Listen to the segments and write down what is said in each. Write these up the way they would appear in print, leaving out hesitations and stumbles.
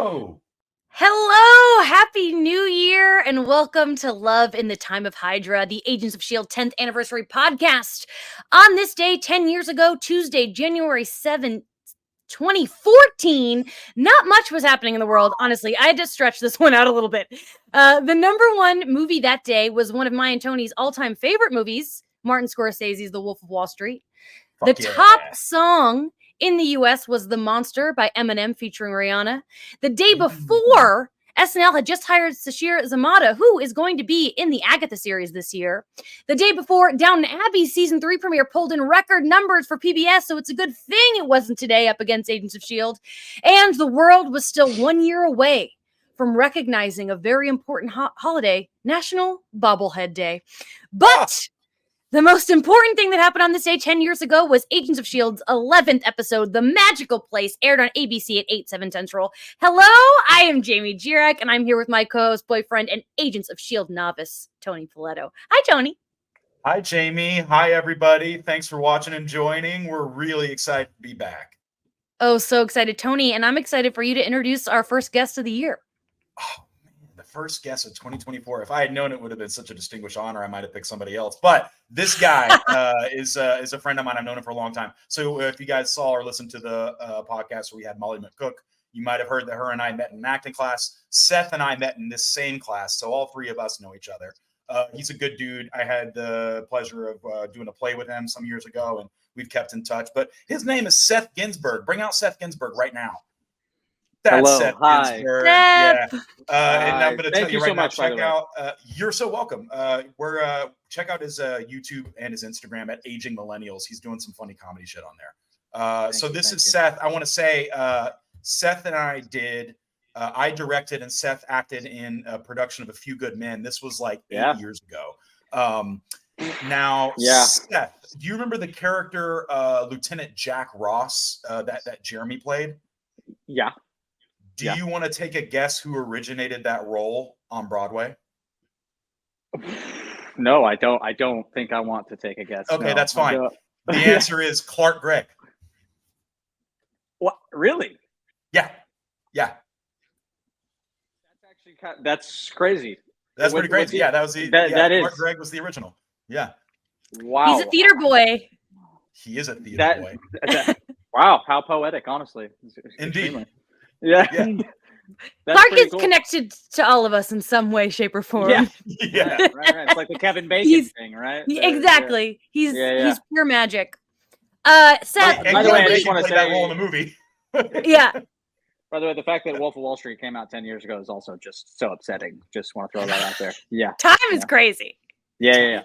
Hello! Hello! Happy New Year and welcome to Love in the Time of Hydra, the Agents of S.H.I.E.L.D. 10th Anniversary podcast. On this day, 10 years ago, Tuesday, January 7th, 2014, not much was happening in the world. Honestly, I had to stretch this one out a little bit. The number one movie that day was one of my and Tony's all-time favorite movies, Martin Scorsese's The Wolf of Wall Street. Top song in the US was The Monster by Eminem featuring Rihanna. The day before, SNL had just hired Sashir Zamata, who is going to be in the Agatha series this year. The day before, Downton Abbey season 3 premiere pulled in record numbers for PBS, so it's a good thing it wasn't today up against Agents of S.H.I.E.L.D. And the world was still 1 year away from recognizing a very important holiday, National Bobblehead Day. But the most important thing that happened on this day 10 years ago was Agents of S.H.I.E.L.D.'s 11th episode, The Magical Place, aired on ABC at 8, 7 Central. Hello, I am Jamie Jirek, and I'm here with my co-host, boyfriend, and Agents of S.H.I.E.L.D. novice, Tony Paletto. Hi, Tony. Hi, Jamie. Hi, everybody. Thanks for watching and joining. We're really excited to be back. Oh, so excited, Tony, and I'm excited for you to introduce our first guest of the year. Oh, man, the first guest of 2024. If I had known it would have been such a distinguished honor, I might have picked somebody else. But this guy is a friend of mine. I've known him for a long time. So if you guys saw or listened to the podcast where we had Molly McCook, you might have heard that her and I met in an acting class. Seth and I met in this same class. So all three of us know each other. He's a good dude. I had the pleasure of doing a play with him some years ago, and we've kept in touch. But his name is Seth Ginsburg. Bring out Seth Ginsburg right now. That's hello. Seth Hi. Ginsburg. Seth. Yeah. And I'm going to tell you right so now, much, check out, you're so welcome. Check out his YouTube and his Instagram at Aging Millennials. He's doing some funny comedy shit on there. So this is Seth. I want to say Seth and I did, I directed and Seth acted in a production of A Few Good Men. This was like 8 years ago. Now, Seth, do you remember the character Lieutenant Jack Ross that Jeremy played? Yeah. Do you want to take a guess who originated that role on Broadway? No, I don't. I don't think I want to take a guess. Okay, no, that's fine. The answer is Clark Gregg. What? Really? Yeah. That's actually that's crazy. That's pretty crazy. That was the Clark Gregg was the original. Yeah. Wow. He's a theater boy. He is a theater boy. Wow, how poetic, honestly. Indeed. Extremely. Yeah. Clark is cool. Connected to all of us in some way, shape, or form. Yeah. Right. It's like the Kevin Bacon thing, right? Exactly. He's pure magic. Seth, by the way, I just want to say that role in the movie. Yeah. By the way, the fact that Wolf of Wall Street came out 10 years ago is also just so upsetting. Just want to throw that out there. Yeah. Time is crazy. Yeah.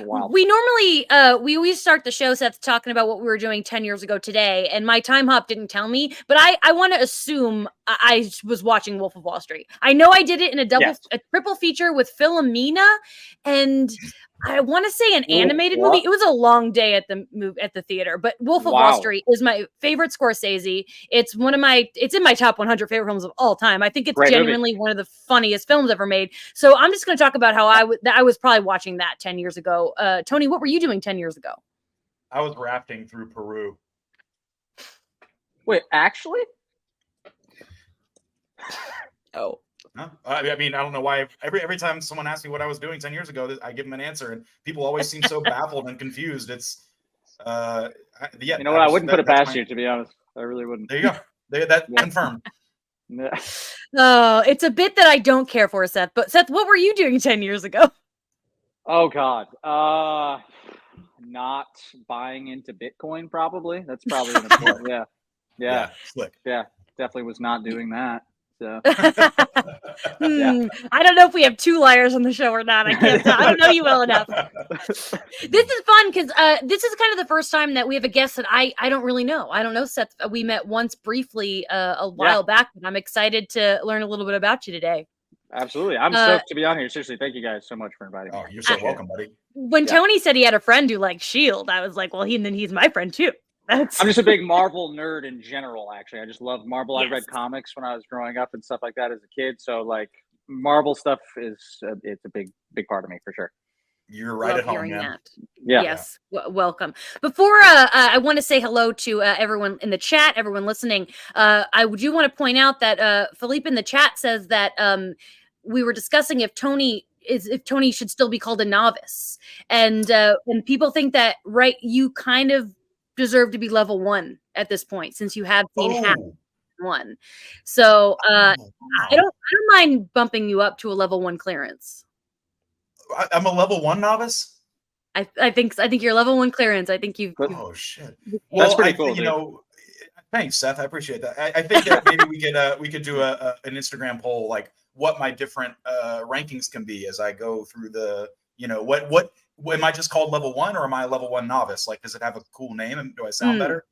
Wow. We normally we always start the show, Seth, talking about what we were doing 10 years ago today, and my time hop didn't tell me, but I want to assume I was watching Wolf of Wall Street. I know I did it in a triple feature with Philomena, and I want to say an animated movie. It was a long day at the theater, but Wolf of Wall Street is my favorite Scorsese. It's it's in my top 100 favorite films of all time. I think it's genuinely one of the funniest films ever made. So I'm just going to talk about how I was probably watching that 10 years ago. Tony, what were you doing 10 years ago? I was rafting through Peru. Wait, actually? Oh. Huh? I mean, I don't know why. Every time someone asks me what I was doing 10 years ago, I give them an answer, and people always seem so baffled and confused. It's, you know what? I wouldn't put it past you, to be honest. I really wouldn't. There you go. Confirmed. Yeah. Oh, it's a bit that I don't care for, Seth. But Seth, what were you doing 10 years ago? Oh God, not buying into Bitcoin. Probably that's probably an important. Yeah, slick. Yeah, definitely was not doing that. So. I don't know if we have two liars on the show or not. I can't tell. I don't know you well enough. This is fun because this is kind of the first time that we have a guest that I don't really know. I don't know Seth. We met once briefly a while back, and I'm excited to learn a little bit about you today. Absolutely. I'm stoked to be on here. Seriously, thank you guys so much for inviting me. Oh, you're so welcome, buddy. When Tony said he had a friend who liked S.H.I.E.L.D., I was like, well, he's my friend too. I'm just a big Marvel nerd in general, actually. I just love Marvel. Yes. I read comics when I was growing up and stuff like that as a kid. So, like, Marvel stuff it's a big part of me for sure. You're right Love at home, hearing man. that. Yeah. Yes, welcome. Before I want to say hello to everyone in the chat, everyone listening. I do want to point out that Philippe in the chat says that we were discussing if Tony should still be called a novice, and people think that you kind of deserve to be level 1 at this point since you have seen half Oh, 1. So I wow. don't mind bumping you up to a level 1 clearance. I'm a level 1 novice. I think you're level 1 clearance. I think you've Oh shit! That's Well, pretty I cool, think, you dude. know, thanks, Seth. I appreciate that. I think that maybe we could do an Instagram poll, like what my different rankings can be as I go through the, you know, what am I just called level 1 or am I a level 1 novice? Like, does it have a cool name and do I sound better?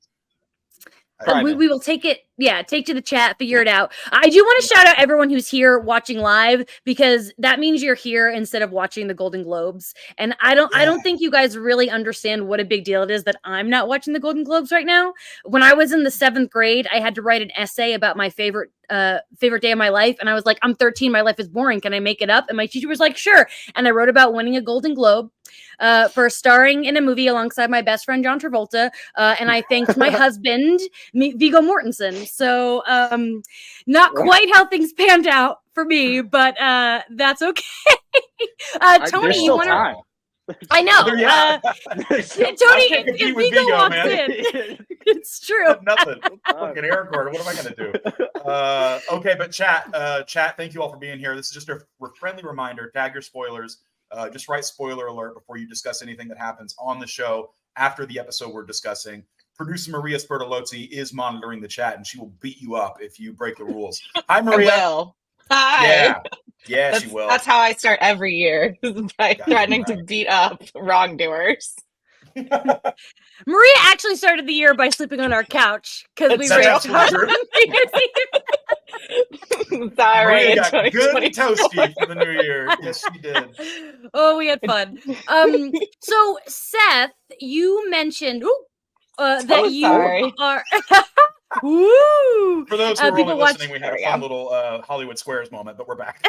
We will take it. Yeah, take to the chat, figure it out. I do want to shout out everyone who's here watching live because that means you're here instead of watching the Golden Globes. And I don't think you guys really understand what a big deal it is that I'm not watching the Golden Globes right now. When I was in the 7th grade, I had to write an essay about my favorite day of my life, and I was like, I'm 13, my life is boring. Can I make it up? And my teacher was like, sure. And I wrote about winning a Golden Globe for starring in a movie alongside my best friend John Travolta, and I thanked my husband Viggo Mortensen. So not quite how things panned out for me, but that's okay. Tony, There's still time. I know. Yeah. Tony, if Viggo walks in, it's true. Nothing. Fucking air cord. What am I going to do? Okay, but chat, thank you all for being here. This is just a friendly reminder. Tag your spoilers. Just write spoiler alert before you discuss anything that happens on the show after the episode we're discussing. Producer Maria Spertolozzi is monitoring the chat, and she will beat you up if you break the rules. Hi, Maria. I will. Hi. Yeah, she will. That's how I start every year, by threatening to beat up wrongdoers. Maria actually started the year by sleeping on our couch because we That's were absolutely Sorry, Maria in got good 2020. toasty for the new year. Yes, she did. Oh, we had fun. So Seth, you mentioned that you sorry. are. Woo! For those who are people only listening, we had a There we fun go. little Hollywood Squares moment, but we're back.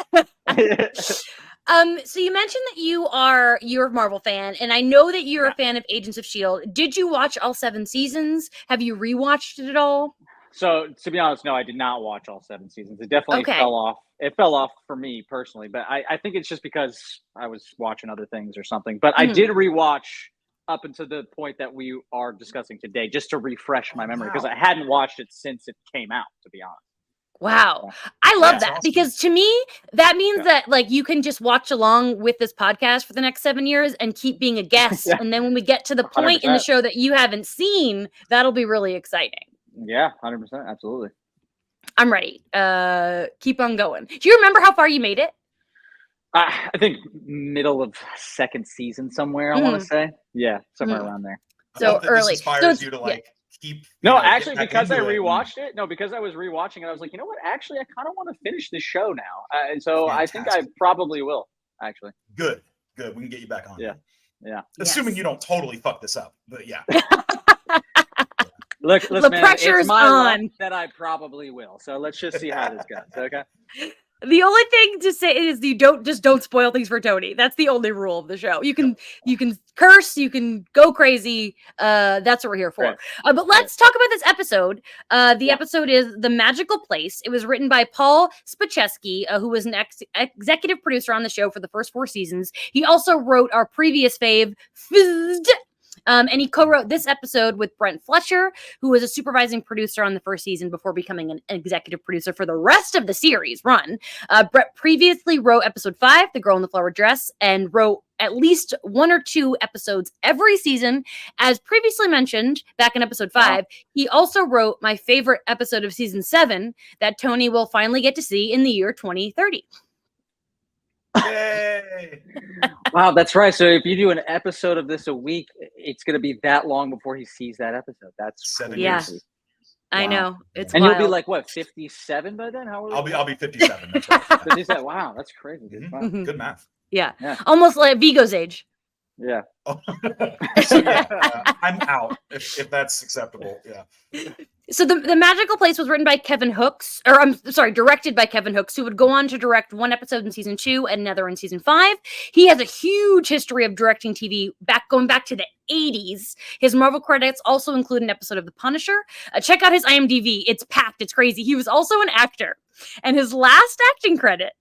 So you mentioned that you're a Marvel fan, and I know that you're a fan of Agents of S.H.I.E.L.D. Did you watch all 7 seasons? Have you rewatched it at all? So to be honest, no, I did not watch all 7 seasons. It definitely Okay. fell off. It fell off for me personally, but I think it's just because I was watching other things or something. But I did rewatch up until the point that we are discussing today, just to refresh my memory, because I hadn't watched it since it came out, to be honest. Wow. I love That's that awesome. because to me, that means that like you can just watch along with this podcast for the next 7 years and keep being a guest. Yeah. And then when we get to the point in the 100%. show that you haven't seen, that'll be really exciting. Yeah, 100%, absolutely. I'm ready. Keep on going. Do you remember how far you made it? I think middle of 2nd season somewhere, I want to say. Yeah, somewhere around there. I So love that early. This inspires So it's- you to like keep. No, you know, get actually, back because I into it and- rewatched it. No, because I was rewatching it, I was like, you know what? Actually, I kind of want to finish this show now. So I think I Fantastic. probably will. Actually, Good. We can get you back on. Yeah. Yeah. Assuming Yes. you don't totally fuck this up, but yeah. Look, The listen, man, pressure's it's my luck on. that I probably will. So let's just see how this goes. Okay. The only thing to say is you don't spoil things for Tony. That's the only rule of the show. You can curse, you can go crazy. That's what we're here for. Right. But let's talk about this episode. The episode is The Magical Place. It was written by Paul Spacheski, who was an executive producer on the show for the first 4 seasons. He also wrote our previous fave, Fizzed. And he co-wrote this episode with Brent Fletcher, who was a supervising producer on the first season before becoming an executive producer for the rest of the series run. Brett previously wrote episode 5, The Girl in the Flower Dress, and wrote at least 1 or 2 episodes every season. As previously mentioned, back in episode 5, he also wrote my favorite episode of season 7 that Tony will finally get to see in the year 2030. Yay! Wow, that's right. So if you do an episode of this a week, it's going to be that long before he sees that episode. That's 7 crazy. years. I know. It's And wild. you'll be like, what, 57 by then? How old? I'll be 57. That's right. 57. Wow, that's crazy. Dude. Wow. Good math. Yeah. Yeah. Almost like Vigo's age. Yeah. So yeah, I'm out if that's acceptable. Yeah. So the Magical Place was written by Kevin Hooks, or I'm sorry, directed by Kevin Hooks, who would go on to direct one episode in season 2 and another in season 5. He has a huge history of directing TV going back to the 80s. His Marvel credits also include an episode of The Punisher. Check out his IMDb. It's packed. It's crazy. He was also an actor. And his last acting credit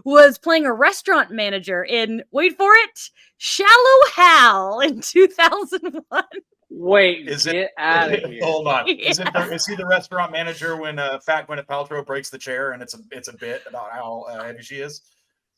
was playing a restaurant manager in, wait for it, Shallow Hal in 2001. Wait, Is get out of here. Hold on. Yeah. Is he the restaurant manager when Fat Gwyneth Paltrow breaks the chair and it's a bit about how heavy she is?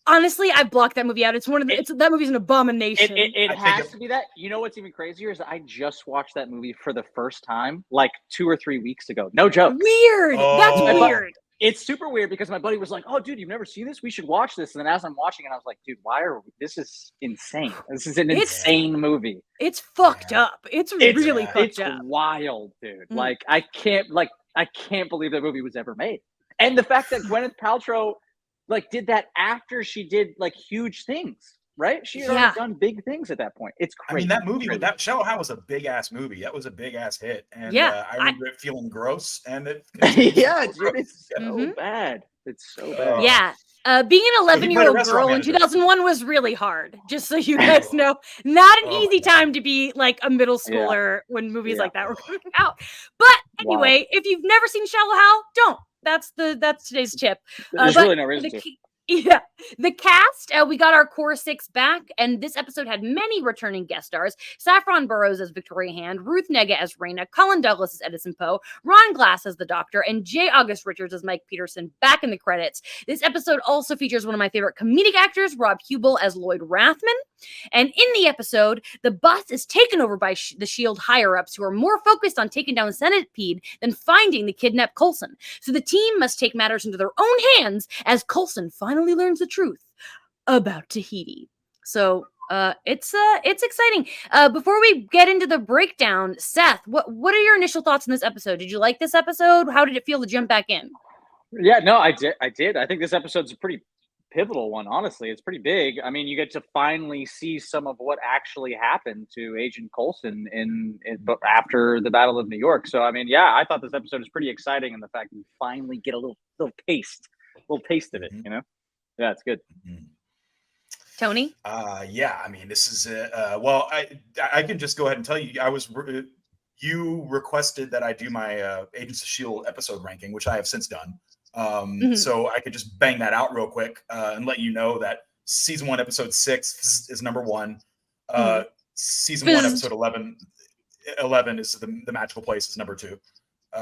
Honestly, I blocked that movie out. It's one of the. That movie's an abomination. It I has think to be that. You know what's even crazier is that I just watched that movie for the first time like 2 or 3 weeks ago. No joke. Weird. That's Oh. weird. It's super weird because my buddy was like, "Oh, dude, you've never seen this? We should watch this." And then as I'm watching it, I was like, "Dude, why are we? This is insane. This is an It's- insane movie. It's fucked up. It's really fucked It's up. wild, dude. Mm. Like I can't believe that movie was ever made. And the fact that Gwyneth Paltrow like did that after she did like huge things, right? She had Yeah. already done big things at that point. It's I crazy. mean, that movie, Crazy. that Shallow Hal was a big ass movie. That was a big ass hit, and Yeah, I remember it feeling gross. And it, yeah, dude, it's so Mhm. bad. It's so Oh. bad. Yeah. Being an So he played a 11-year-old restaurant girl in manager. 2001 was really hard. Just so you guys know, not an Oh my easy God. time to be like a middle Yeah. schooler when movies Yeah. like that were coming out. But anyway, if you've never seen Shallow Hal, don't. That's today's tip. There's but really no reason to. Yeah, the cast, we got our core 6 back, and this episode had many returning guest stars. Saffron Burrows as Victoria Hand, Ruth Nega as Raina, Cullen Douglas as Edison Poe, Ron Glass as the Doctor, and J. August Richards as Mike Peterson back in the credits. This episode also features one of my favorite comedic actors, Rob Hubel as Lloyd Rathman. And in the episode, the bus is taken over by the S.H.I.E.L.D. higher-ups who are more focused on taking down Centipede than finding the kidnapped Coulson. So the team must take matters into their own hands as Coulson finally learns the truth about Tahiti. So it's exciting. Before we get into the breakdown, Seth, what are your initial thoughts on this episode? Did you like this episode? How did it feel to jump back in? Yeah, no, I did. I think this episode's a pretty pivotal one, honestly. It's pretty big. I mean, you get to finally see some of what actually happened to Agent Coulson after the Battle of New York. So, I mean, yeah, I thought this episode was pretty exciting, and the fact that you finally get a little taste of it, you know? Yeah, it's good. Mhm. Tony? Yeah, I mean, this is well, I can just go ahead and tell you, you requested that I do my Agents of S.H.I.E.L.D. episode ranking, which I have since done. So I could just bang that out real quick and let you know that season 1, episode 6 is number 1. Season 1, episode 11 is the Magical Place is number 2.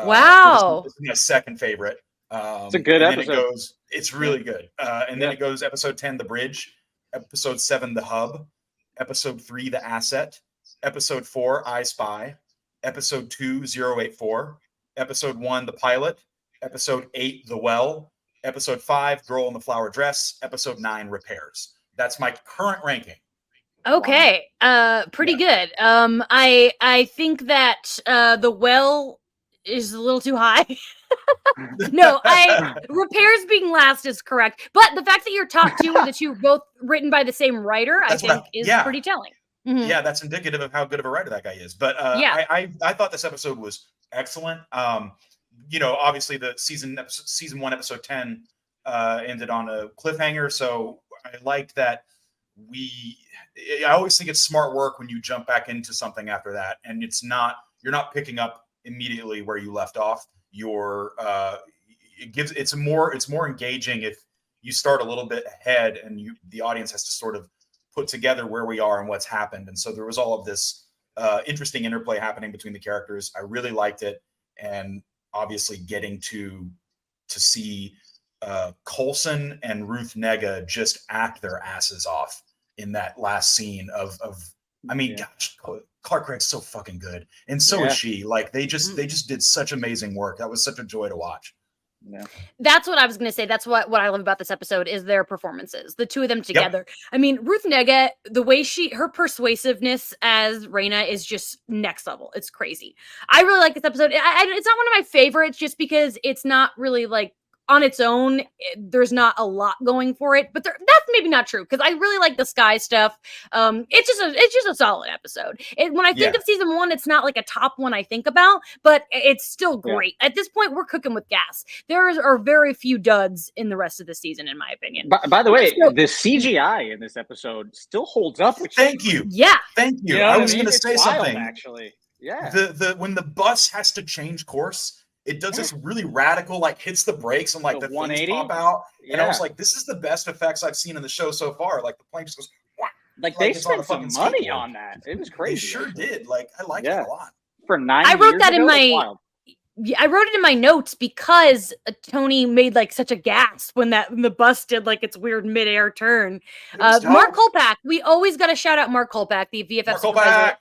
Wow. This is my second favorite. It's a good and episode. Then it goes, it's really good. And then it goes episode 10, The Bridge, episode 7, The Hub, episode 3, The Asset, episode 4, I Spy, episode 2, 084, episode 1, The Pilot, episode 8, The Well, episode 5, Girl in the Flower Dress, episode 9, Repairs. That's my current ranking. Okay. Pretty good. I think that The Well is a little too high. No, Repairs being last is correct. But the fact that your top 2 are the 2 both written by the same writer, That's I what think is pretty telling. Mhm. Yeah, that's indicative of how good of a writer that guy is. But Yeah. I thought this episode was excellent. Obviously the season 1, episode 10 ended on a cliffhanger. So I liked that I always think it's smart work when you jump back into something after that. And you're not picking up immediately where you left off. It's more engaging if you start a little bit ahead and the audience has to sort of put together where we are and what's happened. And so there was all of this interesting interplay happening between the characters. I really liked it. And obviously getting to see Coulson and Ruth Nega just act their asses off in that last scene gosh, Clark Gregg's so fucking good. And so is she. Like they just did such amazing work. That was such a joy to watch. Yeah. That's what I was going to say. That's what I love about this episode is their performances, the 2 of them together. Yep. I mean, Ruth Nega, the way her persuasiveness as Raina is just next level. It's crazy. I really like this episode. It's not one of my favorites just because it's not really like on its own, there's not a lot going for it, but that's maybe not true because I really like the Sky stuff. It's just a solid episode. When I think of season 1, it's not like a top one I think about, but it's still great. At this point, we're cooking with gas. There are very few duds in the rest of the season, in my opinion. By the way, the CGI in this episode still holds up. Thank you. Yeah. Thank you. You know I what was mean? going to It's say wild, something. actually. Yeah. When the bus has to change course, it does this really radical, like hits the brakes and like the things pop out. And I was like, this is the best effects I've seen in the show so far. Like the plane just goes, wah, like they it's on spent a some fucking money skateboard. on that. It was crazy. They sure did. Like I like it a lot. For 9 I wrote years that ago, in that's my wild. I wrote it in my notes because Tony made like such a gasp when the bus did like its weird midair turn. Mark Kolpak, we always got to shout out Mark Kolpak, the VFX supervisor.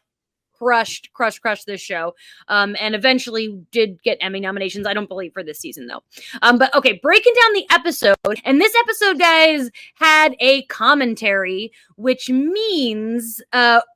Crushed this show, and eventually did get Emmy nominations. I don't believe for this season though. But okay, breaking down the episode, and this episode, guys, had a commentary, which means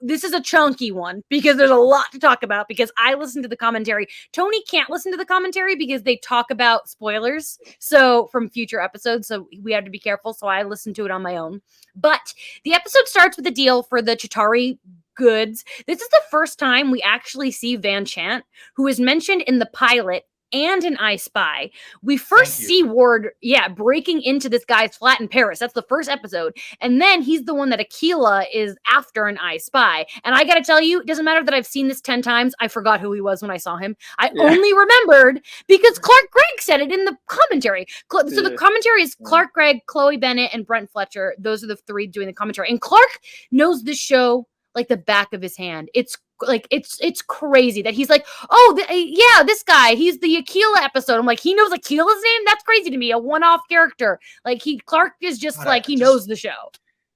this is a chunky one because there's a lot to talk about. Because I listened to the commentary. Tony can't listen to the commentary because they talk about spoilers, so from future episodes. So we have to be careful. So I listened to it on my own. But the episode starts with a deal for the Chitauri goods. This is the first time we actually see Van Chant, who is mentioned in the pilot and in I Spy. We first see Ward, breaking into this guy's flat in Paris. That's the first episode. And then he's the one that Aquila is after in I Spy. And I got to tell you, it doesn't matter that I've seen this 10 times. I forgot who he was when I saw him. I only remembered because Clark Gregg said it in the commentary. So the commentary is Clark Gregg, Chloe Bennett, and Brent Fletcher. Those are the 3 doing the commentary. And Clark knows this show like the back of his hand. It's like it's crazy that he's like, this guy, he's the Aquila episode. I'm like, he knows Aquila's name? That's crazy to me. A one-off character. Like Clark is just he knows the show.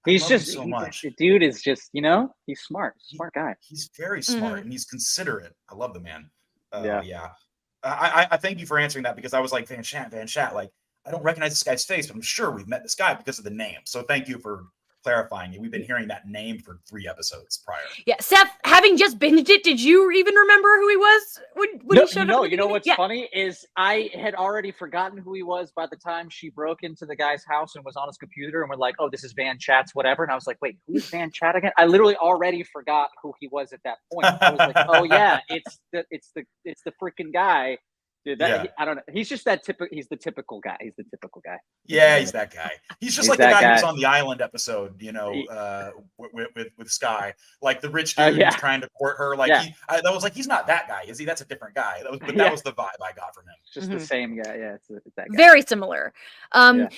He's just so much. The dude is just, he's smart guy. He's very smart and he's considerate. I love the man. I thank you for answering that because I was like, Van Chant. Like, I don't recognize this guy's face, but I'm sure we've met this guy because of the name. So thank you for clarifying it. We've been hearing that name for 3 episodes prior. Yeah, Seth, having just binged it, did you even remember who he was when he showed up? You know what's funny is I had already forgotten who he was by the time she broke into the guy's house and was on his computer and we're like, oh, this is Van Chat's whatever. And I was like, wait, who's Van Chat again? I literally already forgot who he was at that point. I was like, oh yeah, it's the freaking guy. Dude, I don't know. He's just he's the typical guy. Yeah, he's that guy. He's just like the guy who's on the island episode, with Sky. Like the rich dude who's trying to court her. Like that was like, he's not that guy, is he? That's a different guy. That was the vibe I got from him. Just the same guy. Yeah, it's that guy. Very similar.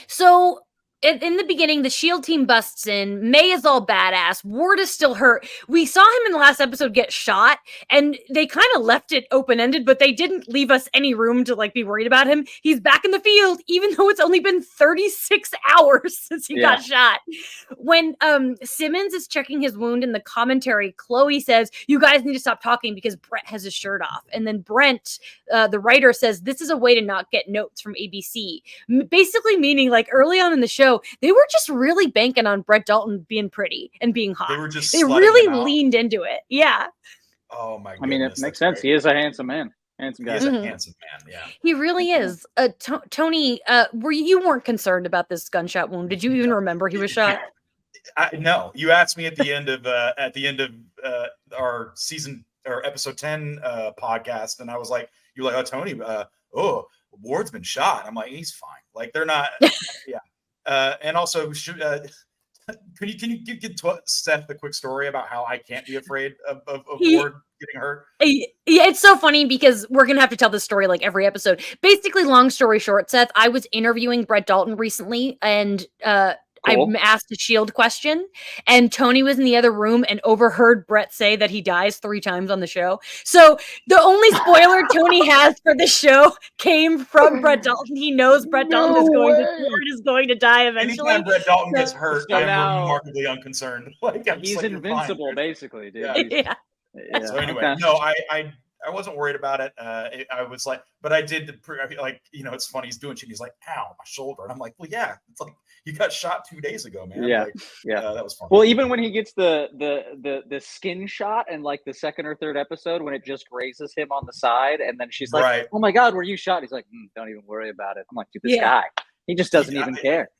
So in the beginning, the SHIELD team busts in. May is all badass. Ward is still hurt. We saw him in the last episode get shot, and they kind of left it open-ended, but they didn't leave us any room to be worried about him. He's back in the field, even though it's only been 36 hours since he got shot. When Simmons is checking his wound in the commentary, Chloe says, you guys need to stop talking because Brett has his shirt off. And then Brent, the writer, says, this is a way to not get notes from ABC. Basically meaning, early on in the show, they were just really banking on Brett Dalton being pretty and being hot. They really leaned into it. Yeah. Oh my goodness. I mean, it makes sense. Great. He is a handsome man. Handsome guy. He's a handsome man. Yeah. He really is. Tony, you weren't concerned about this gunshot wound? Did you even remember he was shot? No. You asked me at the end of our season or episode 10 podcast, and I was like, "You're like, oh, Tony, Ward's been shot." I'm like, he's fine. Like they're not. Yeah. And also, can you give Seth the quick story about how I can't be afraid of Ward getting hurt? Yeah, it's so funny because we're going to have to tell this story every episode. Basically, long story short, Seth, I was interviewing Brett Dalton recently, and I asked a SHIELD question, and Tony was in the other room and overheard Brett say that he dies 3 times on the show. So the only spoiler Tony has for the show came from Brett Dalton. He knows Brett Dalton is going to die eventually. Anytime Brett Dalton gets hurt, I'm remarkably unconcerned. He's invincible, basically, dude. Yeah. So anyway, no, I I wasn't worried about it. I was like, but I did like, it's funny. He's doing shit. He's like, ow, my shoulder. And I'm like, well, yeah, it's like you got shot 2 days ago, man. Yeah. Like, that was fun. Well, even when he gets the skin shot in like the second or third episode, when it just grazes him on the side, and then she's like, Right. "Oh my God, were you shot?" He's like, "Don't even worry about it." I'm like, dude, this guy, he just doesn't even care.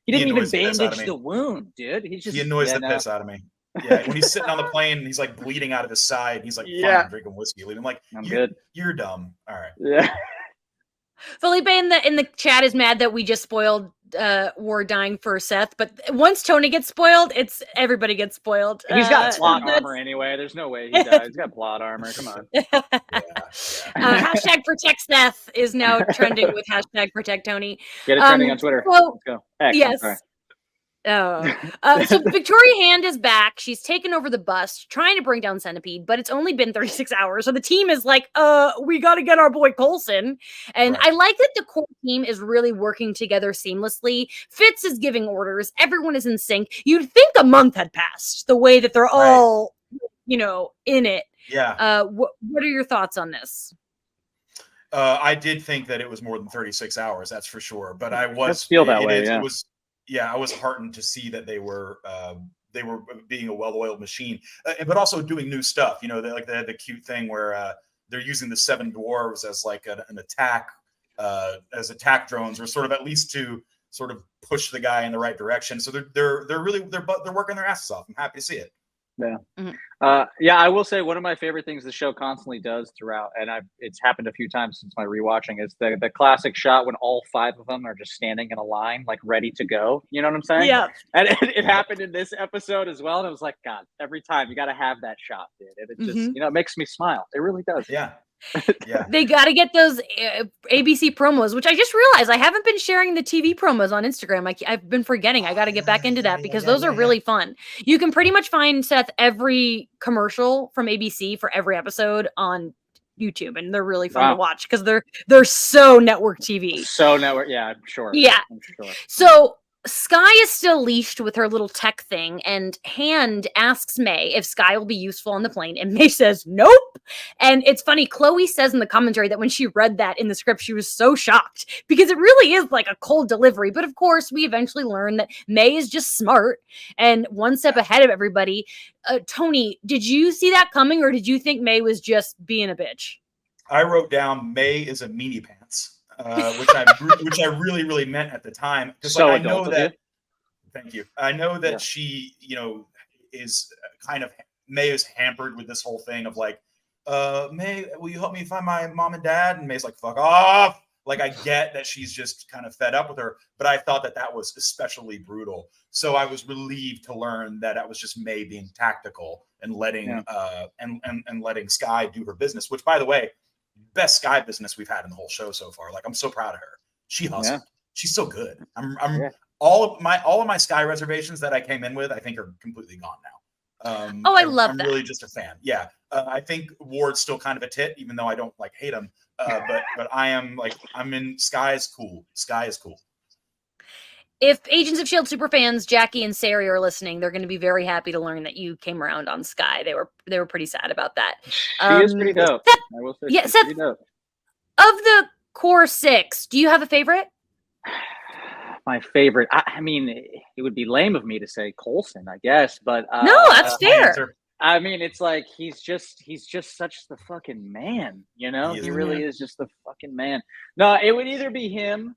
He didn't even bandage the wound, dude. He annoys the piss out of me. Yeah, when he's sitting on the plane and he's like bleeding out of his side, he's like, fine, drinking whiskey. I'm like, I'm good. You're dumb. All right. Yeah. Felipe in the chat is mad that we just spoiled Ward dying for Seth, but once Tony gets spoiled, it's everybody gets spoiled. He's got plot armor anyway. There's no way he dies. He's got plot armor. Come on. Hashtag protect Seth is now trending with hashtag protect Tony. Get it trending on Twitter. Well, let's go. X, yes. So Victoria Hand is back. She's taken over the bus, trying to bring down Centipede, but it's only been 36 hours. So the team is like, we got to get our boy Coulson. And I like that the core team is really working together seamlessly. Fitz is giving orders. Everyone is in sync. You'd think a month had passed the way that they're all, in it. Yeah. What are your thoughts on this? I did think that it was more than 36 hours. That's for sure. But I was feel that way. Yeah. It was. Yeah, I was heartened to see that they were being a well-oiled machine, but also doing new stuff. They had the cute thing where they're using the 7 dwarves as like an attack, as attack drones, or sort of at least to sort of push the guy in the right direction. So they're working their asses off. I'm happy to see it. Yeah. I will say one of my favorite things the show constantly does throughout, and it's happened a few times since my rewatching, is the classic shot when all 5 of them are just standing in a line, like ready to go. You know what I'm saying? Yeah. And it happened in this episode as well. And it was like, God, every time you got to have that shot, dude. And it just, it makes me smile. It really does. Yeah. Yeah. They got to get those ABC promos, which I just realized I haven't been sharing the TV promos on Instagram. I've been forgetting. I got to get back into that because those are really fun. You can pretty much find Seth every commercial from ABC for every episode on YouTube, and they're really fun to watch because they're so network TV. So network, yeah, I'm sure. Yeah. I'm sure. So Sky is still leashed with her little tech thing, and Hand asks May if Sky will be useful on the plane, and May says nope. And it's funny, Chloe says in the commentary that when she read that in the script, she was so shocked because it really is like a cold delivery. But of course, we eventually learn that May is just smart and one step ahead of everybody. Tony, did you see that coming, or did you think May was just being a bitch? I wrote down May is a meanie pants. Which I really, really meant at the time. Because I know that. Thank you. I know that she, is kind of, May is hampered with this whole thing of like, May, will you help me find my mom and dad? And May's like, fuck off. Like, I get that she's just kind of fed up with her, but I thought that was especially brutal. So I was relieved to learn that it was just May being tactical and letting and letting Sky do her business. Which, by the way, best Sky business we've had in the whole show so far. Like, I'm so proud of her. She hustled. Yeah. She's so good. All of my Sky reservations that I came in with, I think, are completely gone now. I love that. I'm really just a fan. Yeah. I think Ward's still kind of a tit, even though I don't like hate him. But I am like, I'm in Sky is cool. Sky is cool. If Agents of S.H.I.E.L.D. superfans Jackie and Sari are listening, they're going to be very happy to learn that you came around on Sky. They were pretty sad about that. She is pretty dope. Seth, I will say yeah, Seth, pretty dope. Of the core 6, do you have a favorite? My favorite. I mean, it would be lame of me to say Coulson, I guess, but no, that's fair. I mean, it's like he's just such the fucking man, He really is just the fucking man. No, it would either be him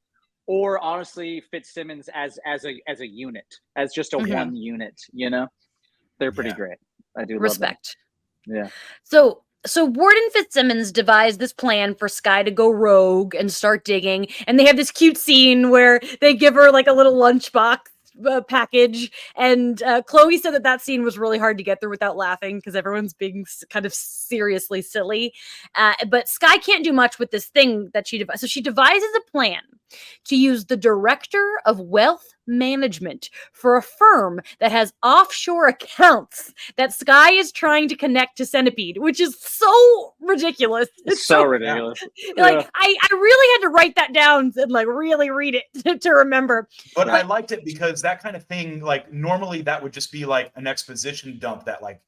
or honestly Fitzsimmons as a unit, as just a one unit, They're pretty great. I do respect. Love them. Yeah. So Ward and Fitzsimmons devised this plan for Sky to go rogue and start digging, and they have this cute scene where they give her like a little lunchbox package, and Chloe said that scene was really hard to get through without laughing because everyone's being kind of seriously silly. But Sky can't do much with this thing that she devised. So she devises a plan to use the director of wealth management for a firm that has offshore accounts that Sky is trying to connect to Centipede, which is so ridiculous. It's so ridiculous. Like, I really had to write that down and like really read it to remember. But I liked it because that kind of thing, like normally that would just be like an exposition dump that like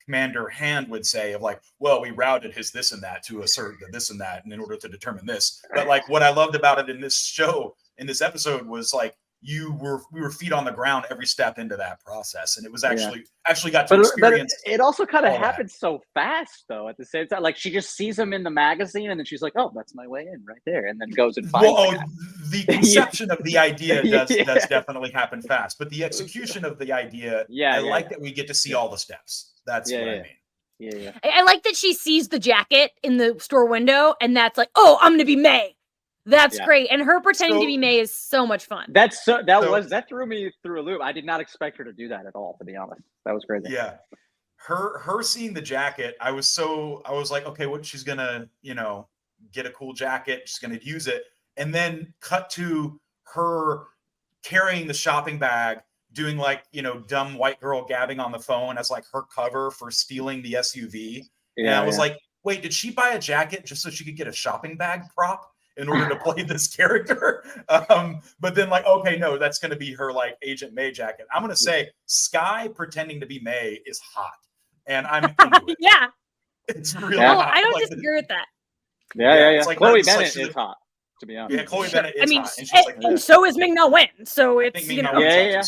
Commander Hand would say of like, well, we routed his this and that to assert the this and that, and in order to determine this. But like what I loved about it in this show, in this episode, was like we were feet on the ground every step into that process, and it was actually got to experience. But it also kind of all that. happened so fast though. At the same time, like she just sees him in the magazine, and then she's like, "Oh, that's my way in right there," and then goes and finds. The conception of the idea does definitely happen fast, but the execution of the idea, I like that we get to see all the steps. That's what I mean. Yeah. I like that she sees the jacket in the store window, and that's like, oh, I'm gonna be May. That's great. And her pretending to be May is so much fun. That threw me through a loop. I did not expect her to do that at all, to be honest. That was crazy. Yeah. Her seeing the jacket, I was like, okay, what, she's gonna, get a cool jacket, she's gonna use it, and then cut to her carrying the shopping bag, doing like, dumb white girl gabbing on the phone as like her cover for stealing the SUV. And I was like, wait, did she buy a jacket just so she could get a shopping bag prop in order to play this character? But then like, okay, no, that's going to be her like Agent May jacket. I'm going to say Sky pretending to be May is hot, and I'm into it. Yeah. It's really hot. I don't like disagree with that. Yeah. It's like Chloe Bennett is hot, to be honest. Yeah, Chloe Bennett is hot. And she's like, and so is Ming-Na Wen. So it's, yeah,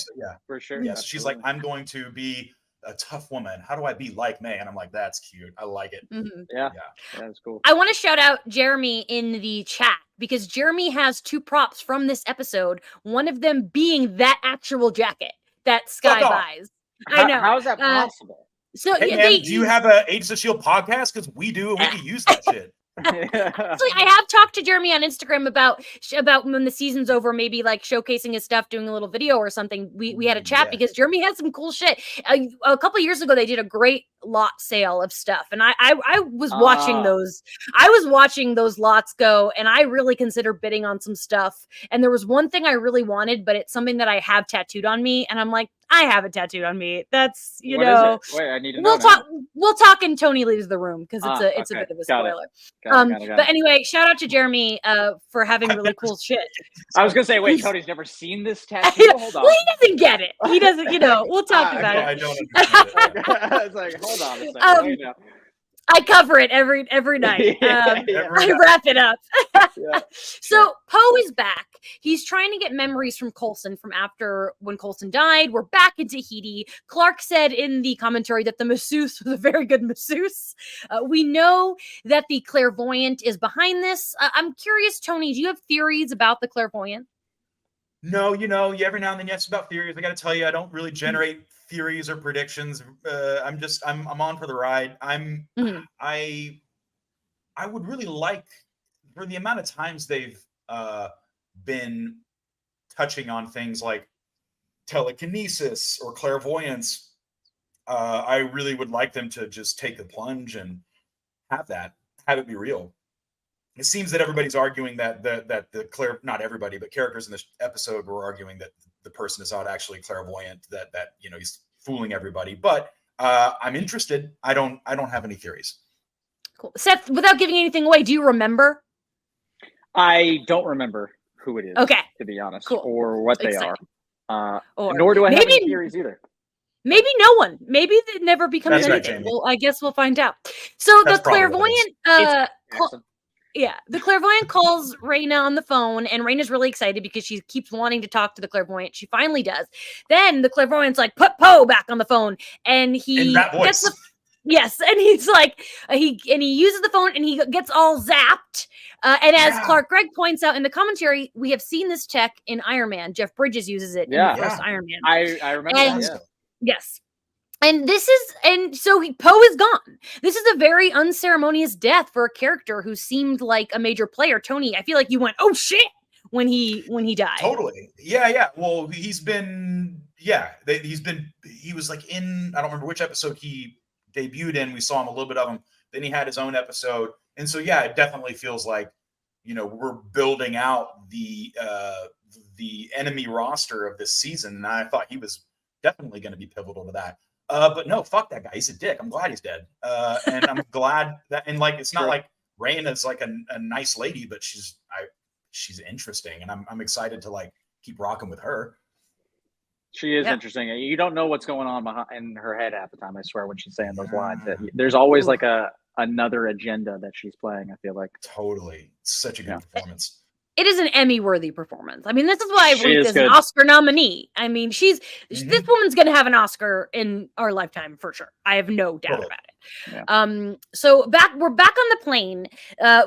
for sure. Yes, she's like, I'm going to be a tough woman. How do I be like May? And I'm like, that's cute. I like it. Yeah, that's cool. I want to shout out Jeremy in the chat because Jeremy has 2 props from this episode. One of them being that actual jacket that Sky buys. I know. How is that possible? So hey, man, do you have a Agents of S.H.I.E.L.D. podcast? Because we do, and we can use that shit. Actually, I have talked to Jeremy on Instagram about when the season's over, maybe like showcasing his stuff, doing a little video or something. We had a chat because Jeremy had some cool shit. A couple years ago, they did a great lot sale of stuff, and I was watching those. I was watching those lots go, and I really considered bidding on some stuff. And there was one thing I really wanted, but it's something that I have tattooed on me, and I'm like, I have it tattooed on me. That's What is it? Wait, I need to know. We'll talk and Tony leaves the room because it's a bit of a spoiler. Got it. But anyway, shout out to Jeremy for having really cool shit. I was gonna say, wait, Tony's never seen this tattoo. Hold on. Well, he doesn't get it. He doesn't. We'll talk about it. I don't understand it. I was like, hold on a second. I cover it every night. I wrap it up. So Poe is back. He's trying to get memories from Coulson from after when Coulson died. We're back in Tahiti. Clark said in the commentary that the masseuse was a very good masseuse. We know that the clairvoyant is behind this. I'm curious, Tony, do you have theories about the clairvoyant? No, every now and then you ask about theories. I got to tell you, I don't really generate theories or predictions. I'm on for the ride. I would really like, for the amount of times they've been touching on things like telekinesis or clairvoyance, I really would like them to just take the plunge and have it be real. It seems that everybody's arguing that not everybody, but characters in this episode were arguing that the person is not actually clairvoyant, that he's fooling everybody. But I'm interested. I don't have any theories. Cool. Seth, without giving anything away, do you remember? I don't remember who it is. Okay. To be honest, cool. or what they Exciting. are. Nor do I have any theories either. Maybe no one. Maybe it never becomes anything. Right, well, I guess we'll find out. So That's the clairvoyant the clairvoyant calls Raina on the phone, and Raina's really excited because she keeps wanting to talk to the clairvoyant. She finally does. Then the clairvoyant's like, put Poe back on the phone, and he gets yes, and he's like, he uses the phone, and he gets all zapped. And as Clark Gregg points out in the commentary, we have seen this tech in Iron Man. Jeff Bridges uses it in the first Iron Man. I remember that. Yeah. Yes. And so Poe is gone. This is a very unceremonious death for a character who seemed like a major player. Tony, I feel like you went, oh shit, when he died. Totally. Yeah. Well, he was like in, I don't remember which episode he debuted in. We saw him a little bit of him. Then he had his own episode. And so, yeah, it definitely feels like, we're building out the enemy roster of this season. And I thought he was definitely going to be pivotal to that. But no, fuck that guy. He's a dick. I'm glad he's dead. And I'm glad that, and like, it's not like Raina's like a nice lady, but she's interesting, and I'm excited to like keep rocking with her. She is interesting. You don't know what's going on in her head half the time, I swear, when she's saying those lines. There's always like another agenda that she's playing, I feel like. Totally. Such a good performance. It is an Emmy-worthy performance. I mean, this is why Ruth is good. an Oscar nominee. I mean, this woman's going to have an Oscar in our lifetime for sure. I have no doubt about it. Yeah. So we're back on the plane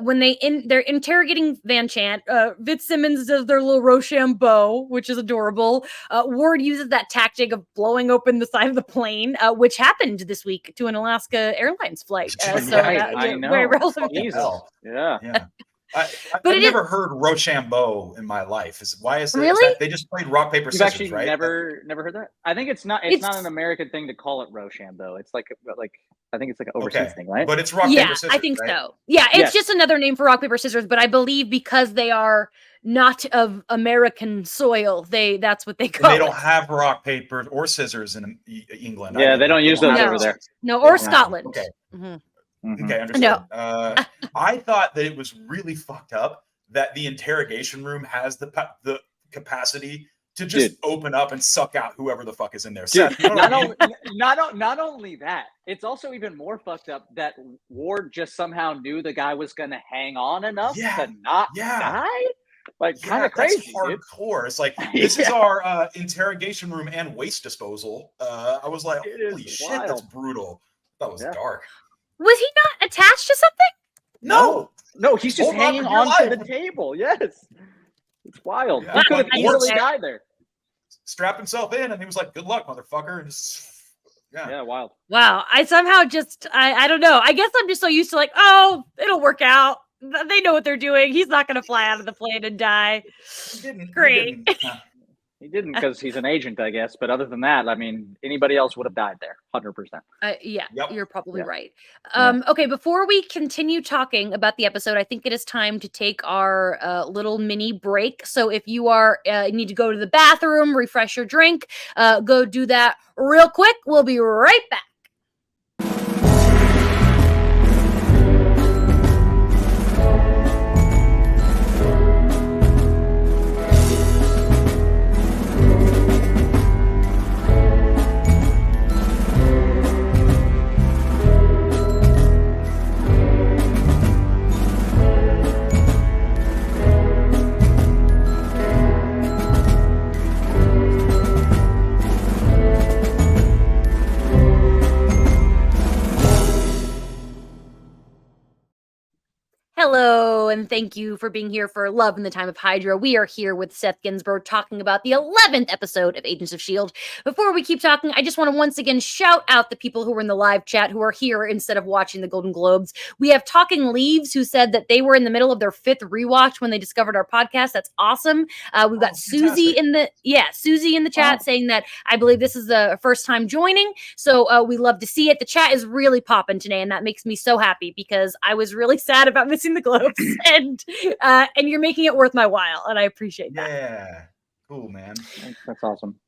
when they're interrogating Van Chant. Fitzsimmons does their little Rochambeau, which is adorable. Ward uses that tactic of blowing open the side of the plane, which happened this week to an Alaska Airlines flight. I know. Very relevant. Yeah. I've never heard Rochambeau in my life. Why is that? Really? They just played rock, paper, scissors, You've actually right? never heard that? I think it's not an American thing to call it Rochambeau. It's like I think it's like an overseas thing, right? But it's rock, paper, scissors. I think right? so. Yeah, it's just another name for rock, paper, scissors, but I believe because they are not of American soil, that's what they call it. They don't have rock, paper, or scissors in England. Yeah, they don't use those over there. No, or Scotland. Okay. Mm-hmm. Okay, understood. No. I thought that it was really fucked up that the interrogation room has the capacity to just open up and suck out whoever the fuck is in there. Dude, Seth, you know what I mean? not only that, it's also even more fucked up that Ward just somehow knew the guy was going to hang on enough to not die. Like, kind of crazy. That's hardcore. Dude. It's like, this is our interrogation room and waste disposal. I was like, holy shit, that's brutal. That was dark. Was he not attached to something? No, he's just hanging on to the table. Yes. It's wild. Yeah. He could have easily died there. Strapped himself in, and he was like, good luck, motherfucker. And just, wild. Wow. I somehow I don't know. I guess I'm just so used to like, oh, it'll work out. They know what they're doing. He's not going to fly out of the plane and die. He didn't. Great. He didn't because he's an agent, I guess. But other than that, I mean, anybody else would have died there, 100%. You're probably right. Okay, before we continue talking about the episode, I think it is time to take our little mini break. So if you need to go to the bathroom, refresh your drink, go do that real quick. We'll be right back. Hello, and thank you for being here for Love in the Time of Hydra. We are here with Seth Ginsburg talking about the 11th episode of Agents of S.H.I.E.L.D. Before we keep talking, I just want to once again shout out the people who were in the live chat who are here instead of watching the Golden Globes. We have Talking Leaves, who said that they were in the middle of their 5th rewatch when they discovered our podcast. That's awesome. We've got Susie in the chat saying that I believe this is the first time joining. So we love to see it. The chat is really popping today, and that makes me so happy because I was really sad about missing the Globes, and you're making it worth my while, and I appreciate that. Yeah, cool, man. That's awesome.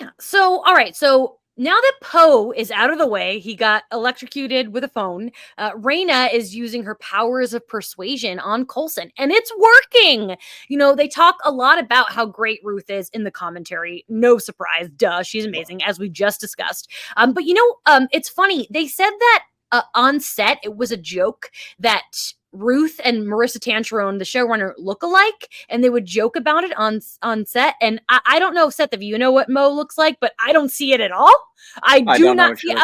Yeah. So, all right. So now that Poe is out of the way, he got electrocuted with a phone. Raina is using her powers of persuasion on Coulson, and it's working. You know, they talk a lot about how great Ruth is in the commentary. No surprise, duh. She's amazing, as we just discussed. But you know, it's funny. They said that on set, it was a joke that Ruth and Marissa Tancherone, the showrunner, look alike, and they would joke about it on set. And I don't know, Seth, if you know what Mo looks like, but I don't see it at all. I do not see.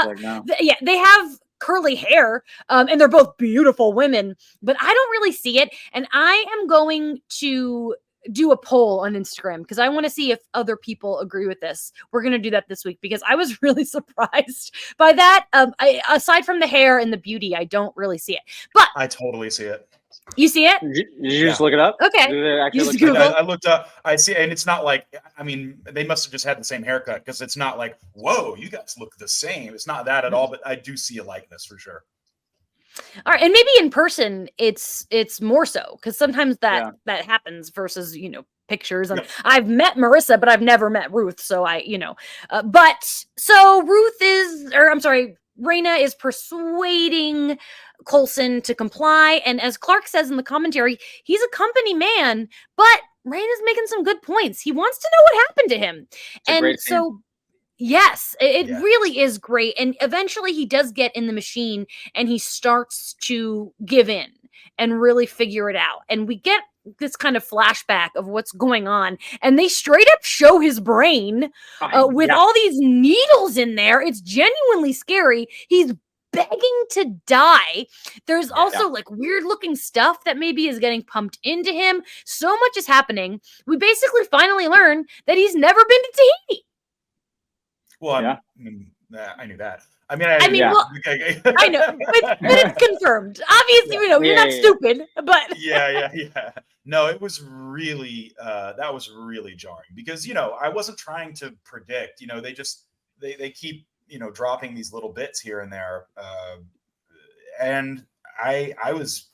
They have curly hair, and they're both beautiful women, but I don't really see it. And I am going to do a poll on Instagram because I want to see if other people agree with this. We're going to do that this week because I was really surprised by that. Aside from the hair and the beauty, I don't really see it. But I totally see it. You see it? Did you just look it up? Okay. I looked up. I see, and it's not like, I mean, they must have just had the same haircut because it's not like, whoa, you guys look the same. It's not that at all, but I do see a likeness for sure. All right, and maybe in person it's more so because sometimes that happens versus, you know, pictures. And I've met Marissa, but I've never met Ruth, so Raina is persuading Coulson to comply. And as Clark says in the commentary, he's a company man, but Rain is making some good points. He wants to know what happened to him. And so, yes, it really is great. And eventually he does get in the machine and he starts to give in and really figure it out. And we get this kind of flashback of what's going on. And they straight up show his brain with all these needles in there. It's genuinely scary. He's begging to die. There's also like weird looking stuff that maybe is getting pumped into him. So much is happening. We basically finally learn that he's never been to Tahiti. Well, I knew that. I mean, well, I know, but it's confirmed. Obviously, you're not stupid, but yeah. No, it was really that was really jarring because I wasn't trying to predict. They keep dropping these little bits here and there, and it was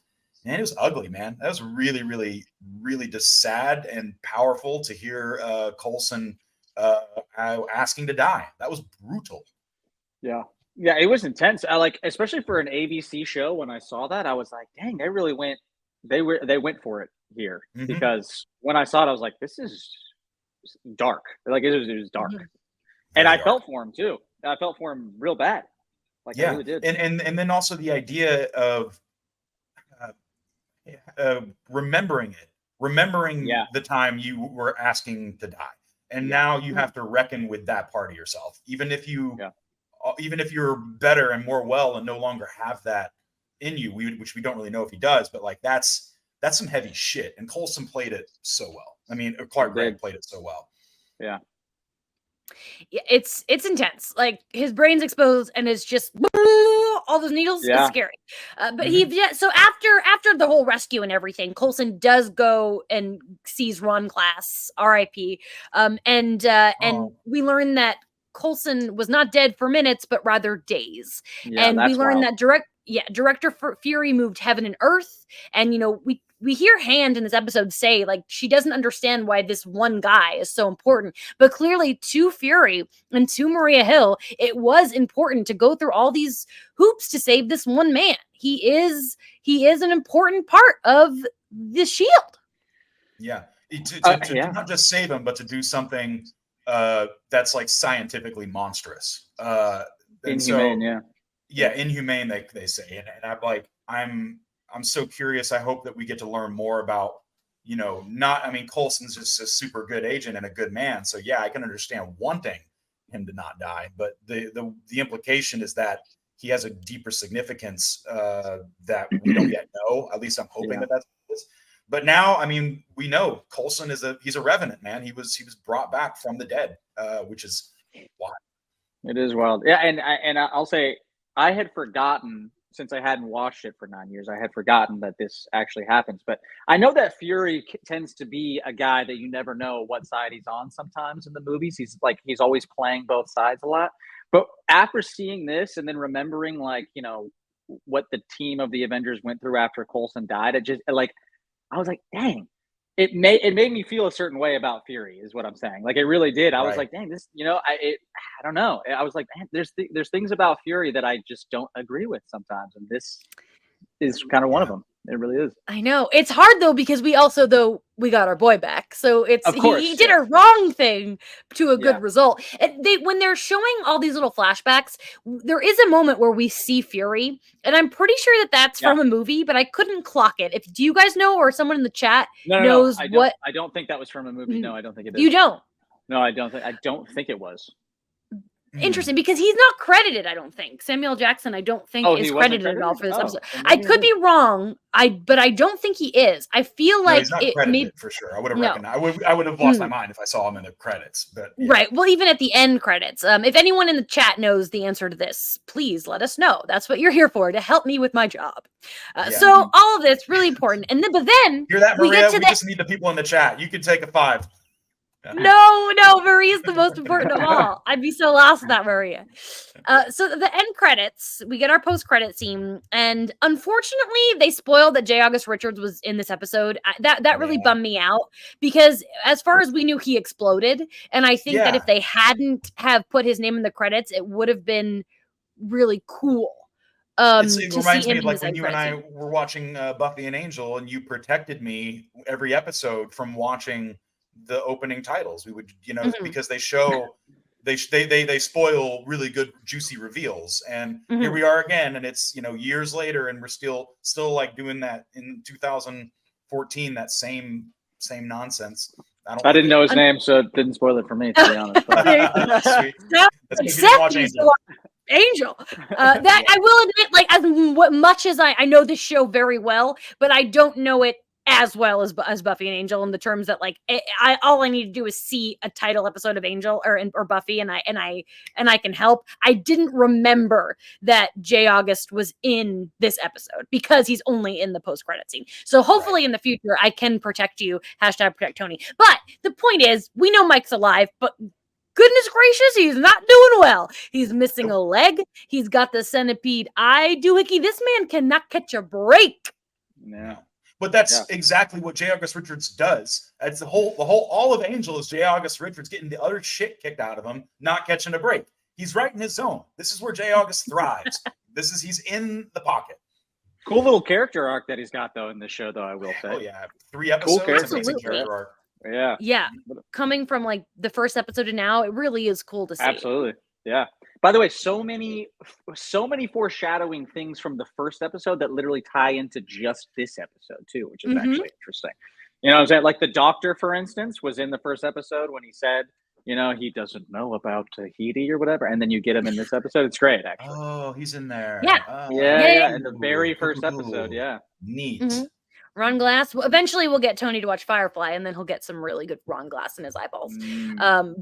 ugly, man. That was really, really, really just sad and powerful to hear Coulson asking to die. That was brutal. Yeah, it was intense. Especially for an ABC show. When I saw that, I was like, "Dang, they really went. They went for it here." Mm-hmm. Because when I saw it, I was like, "This is dark. Like it was dark," and I felt for him too. I felt for him real bad. I really did. And then also the idea of remembering the time you were asking to die, and now you have to reckon with that part of yourself, even if you're better and more well and no longer have that in you, which we don't really know if he does, but like that's some heavy shit. And Coulson played it so well. I mean, Clark Gregg played it so well. Yeah. Yeah, it's intense. Like his brain's exposed and it's just all those needles. It's scary. But so after the whole rescue and everything, Coulson does go and sees Ron Class, R.I.P. And we learn that Coulson was not dead for minutes, but rather days. And we learn that Director Fury moved heaven and earth. And we hear Hand in this episode say, like, she doesn't understand why this one guy is so important. But clearly to Fury and to Maria Hill, it was important to go through all these hoops to save this one man. He is an important part of the Shield. Yeah. To not just save him, but to do something that's like scientifically monstrous. Inhumane, inhumane, they say. And I'm like, I'm so curious. I hope that we get to learn more about, Coulson's just a super good agent and a good man. So I can understand wanting him to not die, but the implication is that he has a deeper significance that we don't yet know. At least I'm hoping that that's what it is. But now, we know Coulson he's a revenant, man. He was brought back from the dead, which is wild. It is wild. Yeah. And I'll say I had forgotten, since I hadn't watched it for 9 years, I had forgotten that this actually happens. But I know that Fury tends to be a guy that you never know what side he's on sometimes in the movies. He's always playing both sides a lot. But after seeing this and then remembering what the team of the Avengers went through after Coulson died, it just I was like, dang, it made me feel a certain way about Fury, is what I'm saying. Like it really did. I was like, dang, this, I don't know. I was like, man, there's things about Fury that I just don't agree with sometimes, and this is kind of one of them. It really is. I know. It's hard though, because we got our boy back. So it's of course, he did a wrong thing to a good result. And when they're showing all these little flashbacks, there is a moment where we see Fury, and I'm pretty sure that that's from a movie, but I couldn't clock it. Do you guys know, or someone in the chat knows what? I don't think that was from a movie. No, I don't think it is. You don't? No, I don't think it was. Interesting, because he's not credited, I don't think. Samuel Jackson, I don't think is credited at all for this episode. I could be wrong, but I don't think he is. I feel like he's not credited for sure. I would have recognized. I would have lost my mind if I saw him in the credits. But right, well, even at the end credits. If anyone in the chat knows the answer to this, please let us know. That's what you're here for, to help me with my job. So all of this really important. And then hear that, Maria? We just need the people in the chat. You could take a 5. No, Maria's the most important of all. I'd be so lost without Maria. So the end credits, we get our post-credit scene, and unfortunately, they spoiled that J. August Richards was in this episode. That really bummed me out, because as far as we knew, he exploded, and I think that if they hadn't have put his name in the credits, it would have been really cool. It to reminds see me him of in like his when end you and credit I scene. were watching Buffy and Angel, and you protected me every episode from watching the opening titles. We would, Mhm. because they show they spoil really good juicy reveals, and here Mhm. we are again, and it's years later, and we're still like doing that in 2014, that same nonsense. I didn't know his Un- name, so it didn't spoil it for me, to be honest. But There you go. Sweet. Now, That's because you didn't Seth watch needs to Angel. watch Angel. That I will admit, like as much as I know this show very well, but I don't know it as well as Buffy and Angel in the terms that like I all I need to do is see a title episode of Angel or Buffy and I can help. I didn't remember that Jay August was in this episode because he's only in the post-credit scene. So hopefully in the future I can protect you. #protect Tony. But the point is, we know Mike's alive, but goodness gracious, he's not doing well. He's missing a leg. He's got the centipede eye doohickey. This man cannot catch a break. yeah. But that's exactly what J. August Richards does. That's the whole all of Angel is J. August Richards getting the utter shit kicked out of him, not catching a break. He's right in his zone. This is where J. August thrives. He's in the pocket. Cool little character arc that he's got though in this show, though, I will say. Oh yeah, 3 episodes, character. amazing character arc. Yeah. Yeah. Coming from like the first episode to now, it really is cool to see. Absolutely. Yeah. By the way, so many foreshadowing things from the first episode that literally tie into just this episode too, which is actually interesting. You know what I'm saying? Like the doctor, for instance, was in the first episode when he said, he doesn't know about Tahiti or whatever. And then you get him in this episode. It's great, actually. Oh, he's in there. Yeah. Yeah. In the very first episode. Yeah. Neat. Ron Glass. Well, eventually we'll get Tony to watch Firefly, and then he'll get some really good Ron Glass in his eyeballs.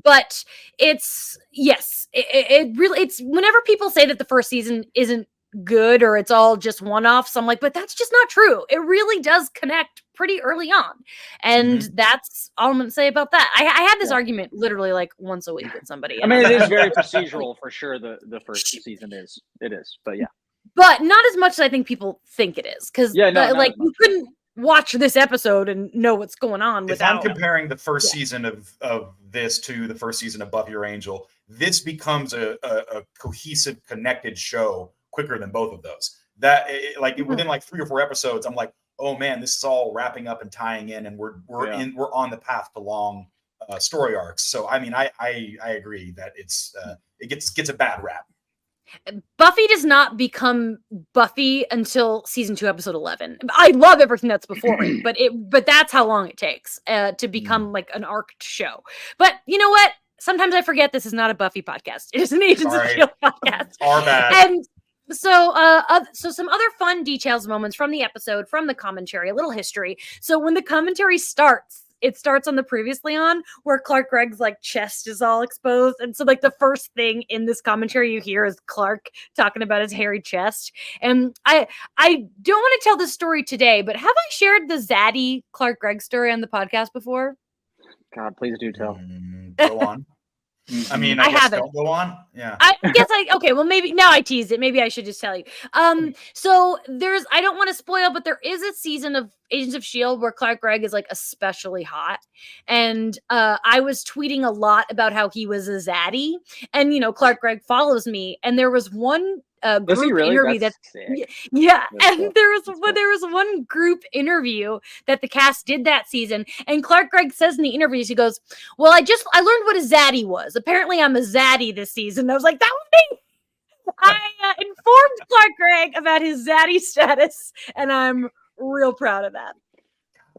But it's it really, it's whenever people say that the first season isn't good or it's all just one-offs, I'm like, but that's just not true. It really does connect pretty early on, and that's all I'm gonna say about that. I had this argument literally like once a week with somebody. I mean, it is very procedural for sure. The first season is, but yeah. But not as much as I think people think it is, because like you couldn't watch this episode and know what's going on without. If I'm comparing the first season of this to the first season of Buffy or Angel, this becomes a cohesive, connected show quicker than both of those. Within like 3 or 4 episodes, I'm like, oh man, this is all wrapping up and tying in, and we're on the path to long story arcs. So I mean, I agree that it gets a bad rap. Buffy does not become Buffy until season 2, episode 11. I love everything that's before it, but that's how long it takes to become like an arced show. But you know what? Sometimes I forget this is not a Buffy podcast. It is an Agents of S.H.I.E.L.D. podcast. Our bad. And so some other fun details, moments from the episode, from the commentary, a little history. So when the commentary starts, it starts on the Previously On, where Clark Gregg's like chest is all exposed, and so like the first thing in this commentary you hear is Clark talking about his hairy chest. And I don't want to tell this story today, but have I shared the Zaddy Clark Gregg story on the podcast before? God, please do tell. Go on. I mean, I guess haven't. Don't go on. Yeah. I guess okay, well maybe now I teased it. Maybe I should just tell you. So I don't want to spoil, but there is a season of Agents of S.H.I.E.L.D. where Clark Gregg is like especially hot. And I was tweeting a lot about how he was a zaddy. And Clark Gregg follows me. And there was one group interview and there was one group interview that the cast did that season, and Clark Gregg says in the interviews, he goes, well, I learned what a zaddy was. Apparently I'm a zaddy this season. I was like, that was me. I informed Clark Gregg about his zaddy status, and I'm real proud of that.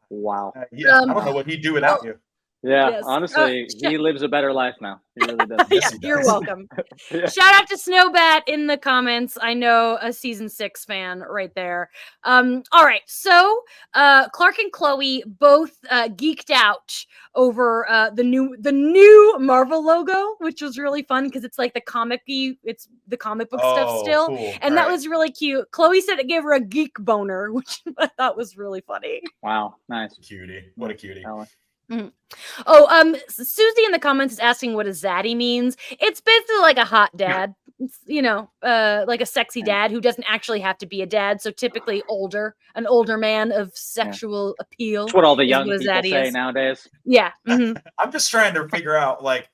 Wow. I don't know what he'd do without you. Yeah, yes. Honestly, he lives a better life now. He really does. Yes, you're welcome. Shout out to Snowbat in the comments. I know a season 6 fan right there. All right, so Clark and Chloe both geeked out over the new Marvel logo, which was really fun because it's like it's the comic book stuff still, cool. And that was really cute. Chloe said it gave her a geek boner, which I thought was really funny. Like, nice, cutie. What a cutie. Mm-hmm. Oh, Susie in the comments is asking what a zaddy means. It's basically like a hot dad. It's, like a sexy dad who doesn't actually have to be a dad. So typically an older man of sexual appeal. That's what all the young people say nowadays. Yeah. Mm-hmm. I'm just trying to figure out, I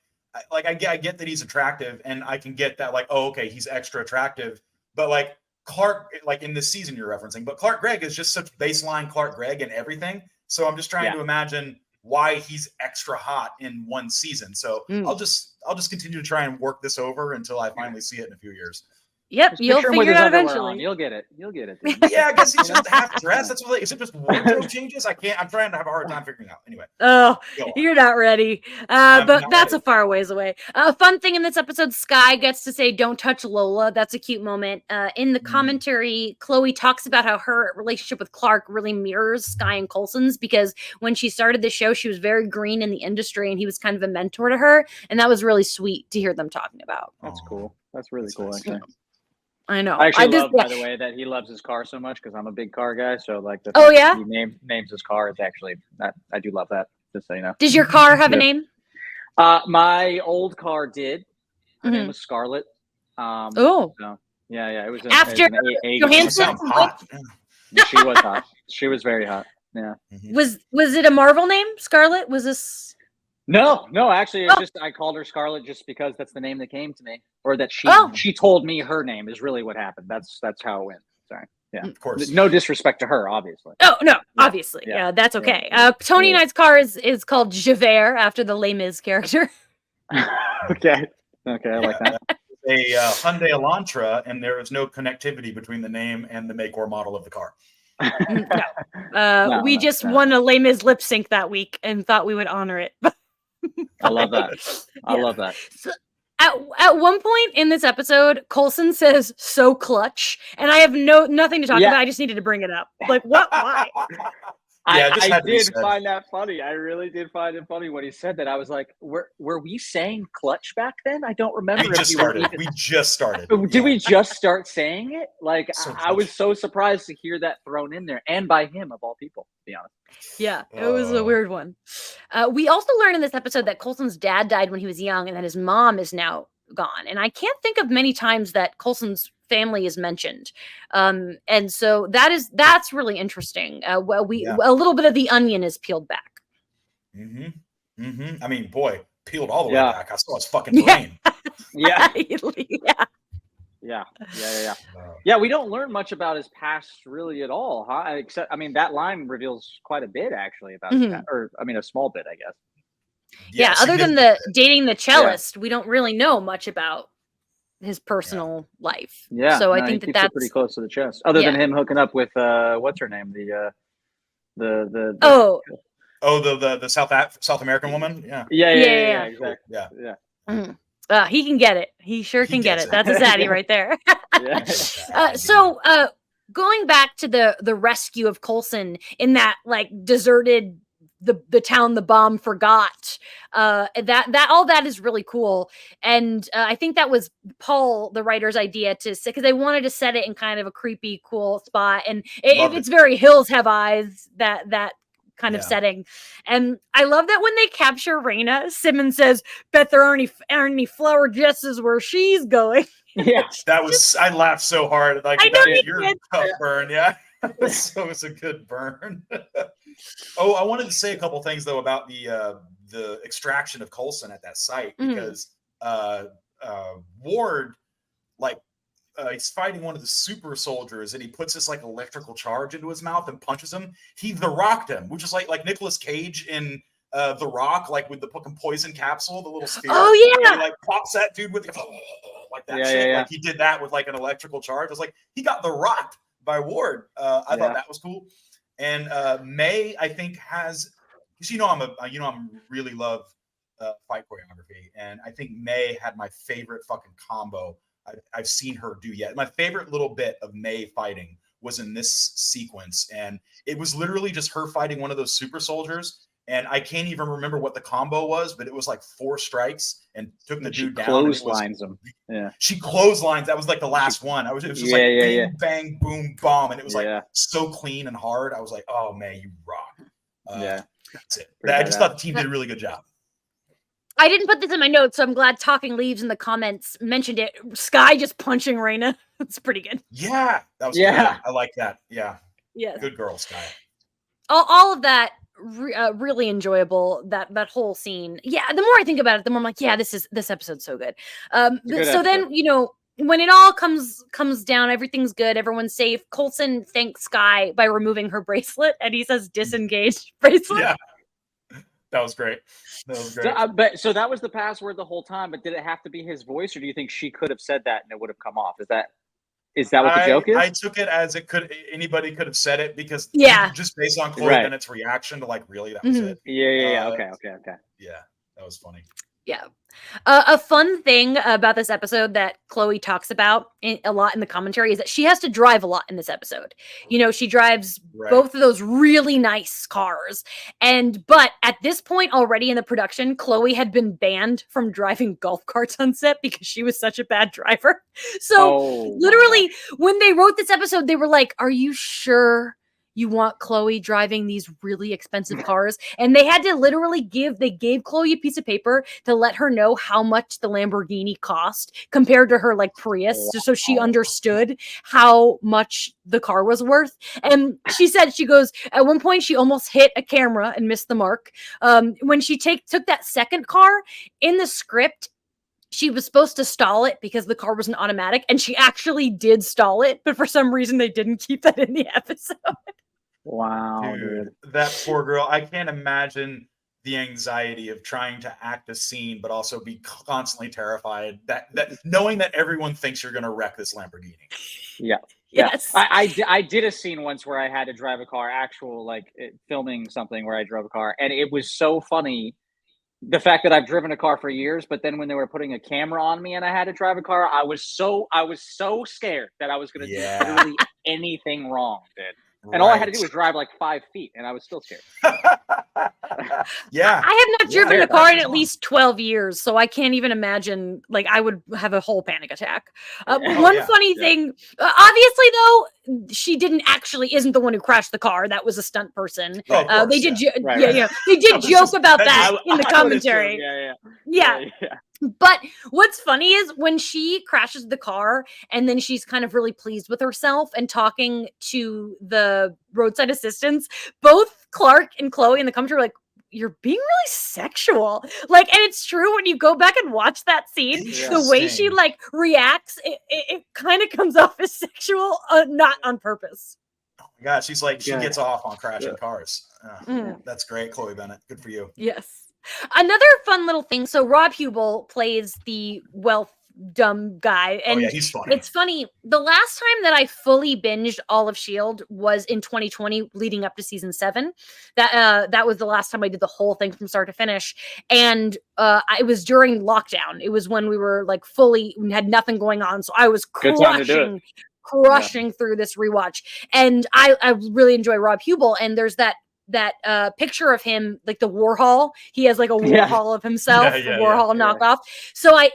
get that he's attractive, and I can get that, like, oh, okay, he's extra attractive, but like, Clark, like in this season you're referencing, but Clark Gregg is just such baseline Clark Gregg and everything. So I'm just trying to imagine why he's extra hot in one season. So I'll just continue to try and work this over until I finally see it in a few years. Yep, Just you'll picture him with figure it his out underwear eventually. on. You'll get it. Dude. Yeah, I guess he's just half dressed. That's what. Is it just wardrobe changes? I'm trying to have a hard time figuring out. Anyway. Oh, Go on. you're not ready. I'm But not that's ready. a far ways away. Fun thing in this episode, Sky gets to say, "Don't touch Lola." That's a cute moment. In the commentary, Chloe talks about how her relationship with Clark really mirrors Sky and Coulson's, because when she started the show, she was very green in the industry, and he was kind of a mentor to her, and that was really sweet to hear them talking about. That's cool. That's really cool. nice. Actually. I know. I actually just, love, by the way, that he loves his car so much because I'm a big car guy. So like, the Oh, fact yeah? that he names his car is actually I do love that. Just so you know. Does your car have a Yeah. name? My old car did. Her name was Scarlett. Oh, So, yeah. It was After an 80s You Johansson? sound hot. She was hot. She was very hot. Yeah. was it a Marvel name? Scarlet? Was this? No, actually, Oh. I called her Scarlett just because that's the name that came to me, or that Oh. she told me her name is really what happened. That's how it went. Sorry. Yeah. Of course. No disrespect to her, obviously. Oh no, obviously, yeah, yeah, that's okay. yeah, Tony yeah. Knight's car is called Javert after the Les Mis character. Okay, I like that. A Hyundai Elantra, and there is no connectivity between the name and the make or model of the car. No. We just won a Les Mis lip sync that week and thought we would honor it. I love that. I Yeah. love that. So, at one point in this episode, Coulson says "so clutch," and I have nothing to talk about. I just needed to bring it up. Like, what? Why? Yeah, it just I had to be did said. find that funny. I really did find it funny when he said that. I was like, were we saying clutch back then? I don't remember. We just started. We just started. Did we just start saying it? Like, So I was clutch. so surprised to hear that thrown in there, and by him of all people, to be honest. Yeah, it was a weird one. We also learn in this episode that Coulson's dad died when he was young, and that his mom is now gone. And I can't think of many times that Coulson's family is mentioned, and so that's really interesting. A little bit of the onion is peeled back. I mean, boy, peeled all the way Yeah. back. I saw his fucking brain. Yeah. Yeah. Yeah, we don't learn much about his past really at all, huh? Except, I mean, that line reveals quite a bit actually about his past, or I mean, a small bit, I guess. Yeah, other than the dating the cellist, we don't really know much about his personal life. Yeah, so I he think keeps that's it pretty close to the chest. Other than him hooking up with what's her name, the South American woman. Yeah. Yeah, exactly. Yeah. He can get it. He sure can get it. That's a zaddy right there. So going back to the rescue of Coulson in that like deserted the town the bomb forgot, that all that is really cool. And I think that was Paul, the writer's idea, to say, because they wanted to set it in kind of a creepy, cool spot, and it's very Hills Have Eyes, that kind of setting. And I love that when they capture Raina, Simmons says, "Bet there aren't any flower dresses where she's going." Yeah, that was. I laughed so hard. Like, I know you're a tough burn. Yeah. So it's a good burn. Oh, I wanted to say a couple things though about the extraction of Coulson at that site, because Ward, like, he's fighting one of the super soldiers, and he puts this like electrical charge into his mouth and punches him. He The Rocked him, which is like Nicolas Cage in The Rock, like with the fucking poison capsule, the little sphere. Oh yeah, he like pops that dude with like that shit. Like he did that with like an electrical charge. I was like, he got The Rocked by Ward. I thought that was cool. And May, I think, has, because I'm really love fight choreography, and I think May had my favorite fucking combo I've seen her do yet. My favorite little bit of May fighting was in this sequence, and it was literally just her fighting one of those super soldiers. And I can't even remember what the combo was, but it was like 4 strikes and took the dude down. Clotheslines him. Yeah. She clotheslines. That was like the last one. It was just like bang, bang, boom, bomb. And it was like so clean and hard. I was like, oh man, you rock. That's it. I just thought the team did a really good job. I didn't put this in my notes, so I'm glad Talking Leaves in the comments mentioned it. Sky just punching Raina. It's pretty good. Yeah. That was good. I like that. Yeah. Yeah. Good girl, Sky. All of that. Really enjoyable, that whole scene. Yeah, the more I think about it, the more I'm like, yeah, this episode's so good. So then, when it all comes down, everything's good, everyone's safe. Coulson thanks Sky by removing her bracelet, and he says disengaged bracelet. Yeah. That was great. So that was the password the whole time, but did it have to be his voice, or do you think she could have said that and it would have come off? Is that what the joke is? I took it as anybody could have said it, because just based on Chloe Bennett's reaction to, like, really, that was it. Yeah. Okay. Yeah, that was funny. Yeah. A fun thing about this episode that Chloe talks about a lot in the commentary is that she has to drive a lot in this episode. You know, she drives both of those really nice cars. But at this point already in the production, Chloe had been banned from driving golf carts on set because she was such a bad driver. So literally, when they wrote this episode, they were like, "Are you sure you want Chloe driving these really expensive cars?" And they had to literally gave Chloe a piece of paper to let her know how much the Lamborghini cost compared to her, like, Prius, just so she understood how much the car was worth. And she said, she goes, at one point she almost hit a camera and missed the mark. When she took that second car, in the script, she was supposed to stall it because the car was an automatic, and she actually did stall it, but for some reason they didn't keep that in the episode. Wow, dude, that poor girl. I can't imagine the anxiety of trying to act a scene, but also be constantly terrified that knowing that everyone thinks you're going to wreck this Lamborghini. Yeah. Yes. I did a scene once where I had to drive a car, filming something where I drove a car, and it was so funny. The fact that I've driven a car for years, but then when they were putting a camera on me and I had to drive a car, I was so scared that I was going to do literally anything wrong, dude. And all I had to do was drive like 5 feet, and I was still scared. Yeah. I have not driven a car in at least 12 years, so I can't even imagine. Like, I would have a whole panic attack. One funny thing, obviously, though, she isn't the one who crashed the car. That was a stunt person. They did, they did joke about that in the commentary. Yeah. But what's funny is when she crashes the car and then she's kind of really pleased with herself and talking to the roadside assistants, both Clark and Chloe in the commentary are like, "You're being really sexual." Like, and it's true when you go back and watch that scene, the way she like reacts, it kind of comes off as sexual, not on purpose. Oh my God, she's like, she gets off on crashing cars. That's great, Chloe Bennett. Good for you. Yes. Another fun little thing. So Rob Hubel plays the wealth dumb guy, and he's funny. It's funny. The last time that I fully binged all of S.H.I.E.L.D. was in 2020, leading up to season 7. That was the last time I did the whole thing from start to finish, and it was during lockdown. It was when we were like we had nothing going on, so I was crushing through this rewatch, and I really enjoy Rob Hubel. And there's that picture of him, like the Warhol. He has like a Warhol of himself, Warhol knockoff. So I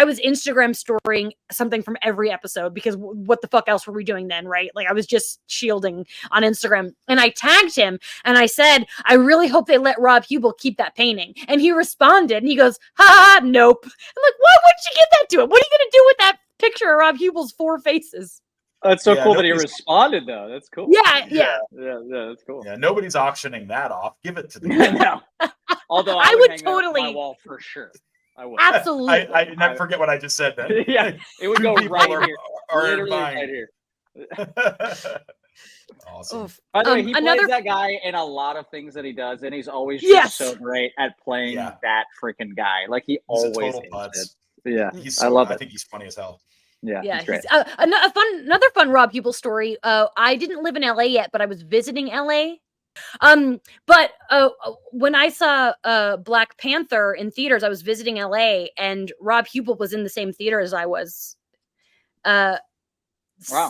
was Instagram storying something from every episode, because what the fuck else were we doing then, right? Like, I was just shielding on Instagram, and I tagged him and I said, "I really hope they let Rob Hubel keep that painting." And he responded and he goes, "Ha, nope." I'm like, why wouldn't you give that to him? What are you gonna do with that picture of Rob Hubel's 4 faces? That's so cool that he responded, though. That's cool. Yeah, that's cool. Yeah, nobody's auctioning that off. Give it to them. No. Although I would hang totally that on my wall for sure. I would. Absolutely. I never forget what I just said then. Yeah, it would go right here. Literally buying. right here. Awesome. By the way, he plays that guy in a lot of things that he does, and he's always just so great at playing that freaking guy. Like, he's always is. Yeah, I love it. I think he's funny as hell. Yeah, he's great. Another fun Rob Hubel story. I didn't live in LA yet, but I was visiting LA. But when I saw Black Panther in theaters, I was visiting LA, and Rob Hubel was in the same theater as I was.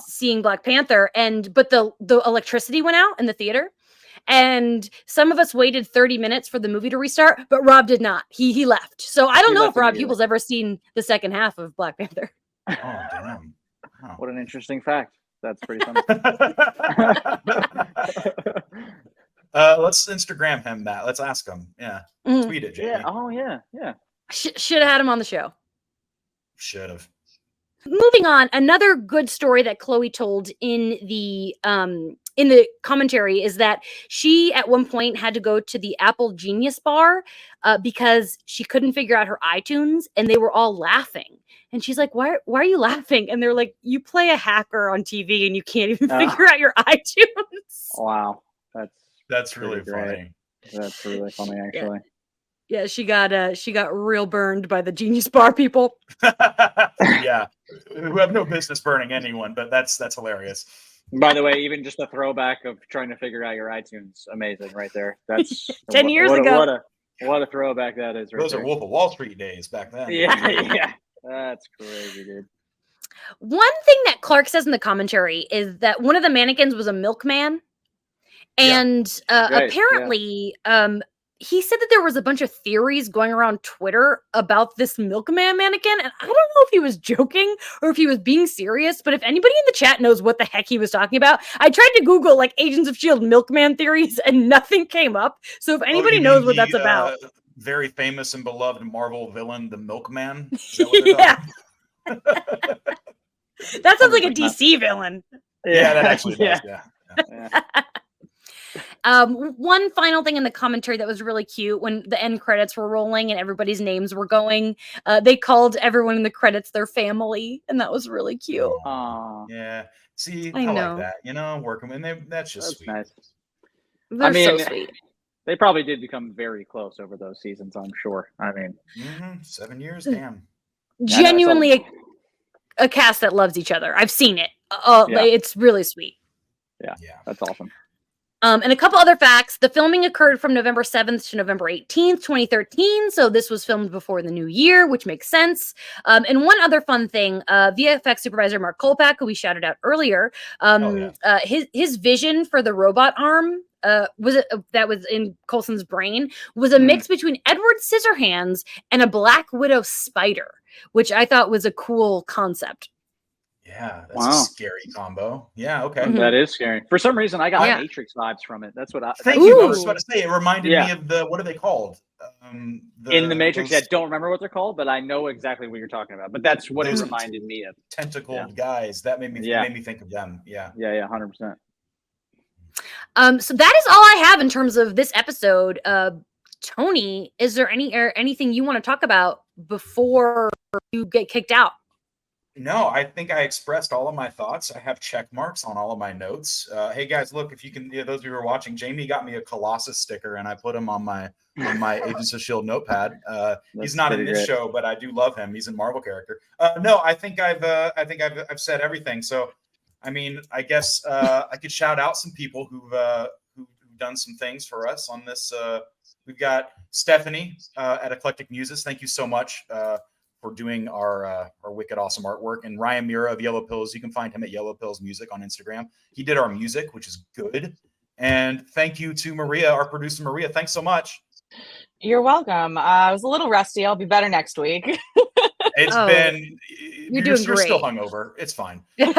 Seeing Black Panther, but the electricity went out in the theater, and some of us waited 30 minutes for the movie to restart, but Rob did not. He left. So I don't know if Rob Hubel's ever seen the second half of Black Panther. Oh, damn. Wow. What an interesting fact. That's pretty funny. Let's Instagram him that. Let's ask him. Yeah. Tweet it, Jamie. Yeah. Oh, yeah. Should have had him on the show. Should have. Moving on, another good story that Chloe told in the in the commentary is that she at one point had to go to the Apple Genius Bar because she couldn't figure out her iTunes, and they were all laughing. And she's like, why are you laughing? And they're like, you play a hacker on TV and you can't even figure out your iTunes. Wow. That's really great. funny. That's really funny, actually. Yeah, she got real burned by the Genius Bar people. Yeah, who have no business burning anyone, but that's hilarious. By the way, even just a throwback of trying to figure out your iTunes, amazing right there. That's 10 years ago. What a throwback that is. Right Those there. are Wolf of Wall Street days back then. Yeah. That's crazy, dude. One thing that Clark says in the commentary is that one of the mannequins was a milkman. And apparently, he said that there was a bunch of theories going around Twitter about this milkman mannequin. And I don't know if he was joking or if he was being serious, but if anybody in the chat knows what the heck he was talking about, I tried to Google like Agents of S.H.I.E.L.D. milkman theories and nothing came up. So if anybody knows what that's about. Very famous and beloved Marvel villain, the Milkman. Is that what that sounds like a DC villain. Yeah, that actually does. Yeah. One final thing in the commentary that was really cute when the end credits were rolling and everybody's names were going, they called everyone in the credits their family, and that was really cute. Aww. Yeah. See, I know. like that. Working with them, that's just sweet. Nice. They're so sweet. They probably did become very close over those seasons, I'm sure. I mean, 7 years, damn. Genuinely a cast that loves each other. I've seen it. It's really sweet. Yeah, that's awesome. And a couple other facts. The filming occurred from November 7th to November 18th, 2013. So this was filmed before the new year, which makes sense. And one other fun thing, VFX supervisor Mark Kolpak, who we shouted out earlier, his vision for the robot arm that was in Coulson's brain was a mix between Edward Scissorhands and a Black Widow spider, which I thought was a cool concept. Yeah, that's a scary combo. Yeah, okay. That is scary. For some reason, I got Matrix vibes from it. That's what I... Thank you. I was about to say, it reminded me of what are they called? In the Matrix, I don't remember what they're called, but I know exactly what you're talking about. But that's what it reminded me of. Tentacled guys. That made me think of them. Yeah. Yeah, 100%. So that is all I have in terms of this episode. Tony, is there anything you want to talk about before you get kicked out? No, I think I expressed all of my thoughts. I have check marks on all of my notes. Hey guys, look, if you can, those of you who are watching, Jamie got me a Colossus sticker, and I put him on my Agents of S.H.I.E.L.D. notepad. He's not in this show, but I do love him. He's a Marvel character. No, I think I've said everything. So, I mean, I guess I could shout out some people who've done some things for us on this. We've got Stephanie at Eclectic Muses. Thank you so much for doing our wicked awesome artwork. And Ryan Miera of Yellow Pills. You can find him at Yellow Pills Music on Instagram. He did our music, which is good. And thank you to Maria, our producer, Maria. Thanks so much. You're welcome. I was a little rusty. I'll be better next week. It's been... You're doing great. still hungover. It's fine. Yeah.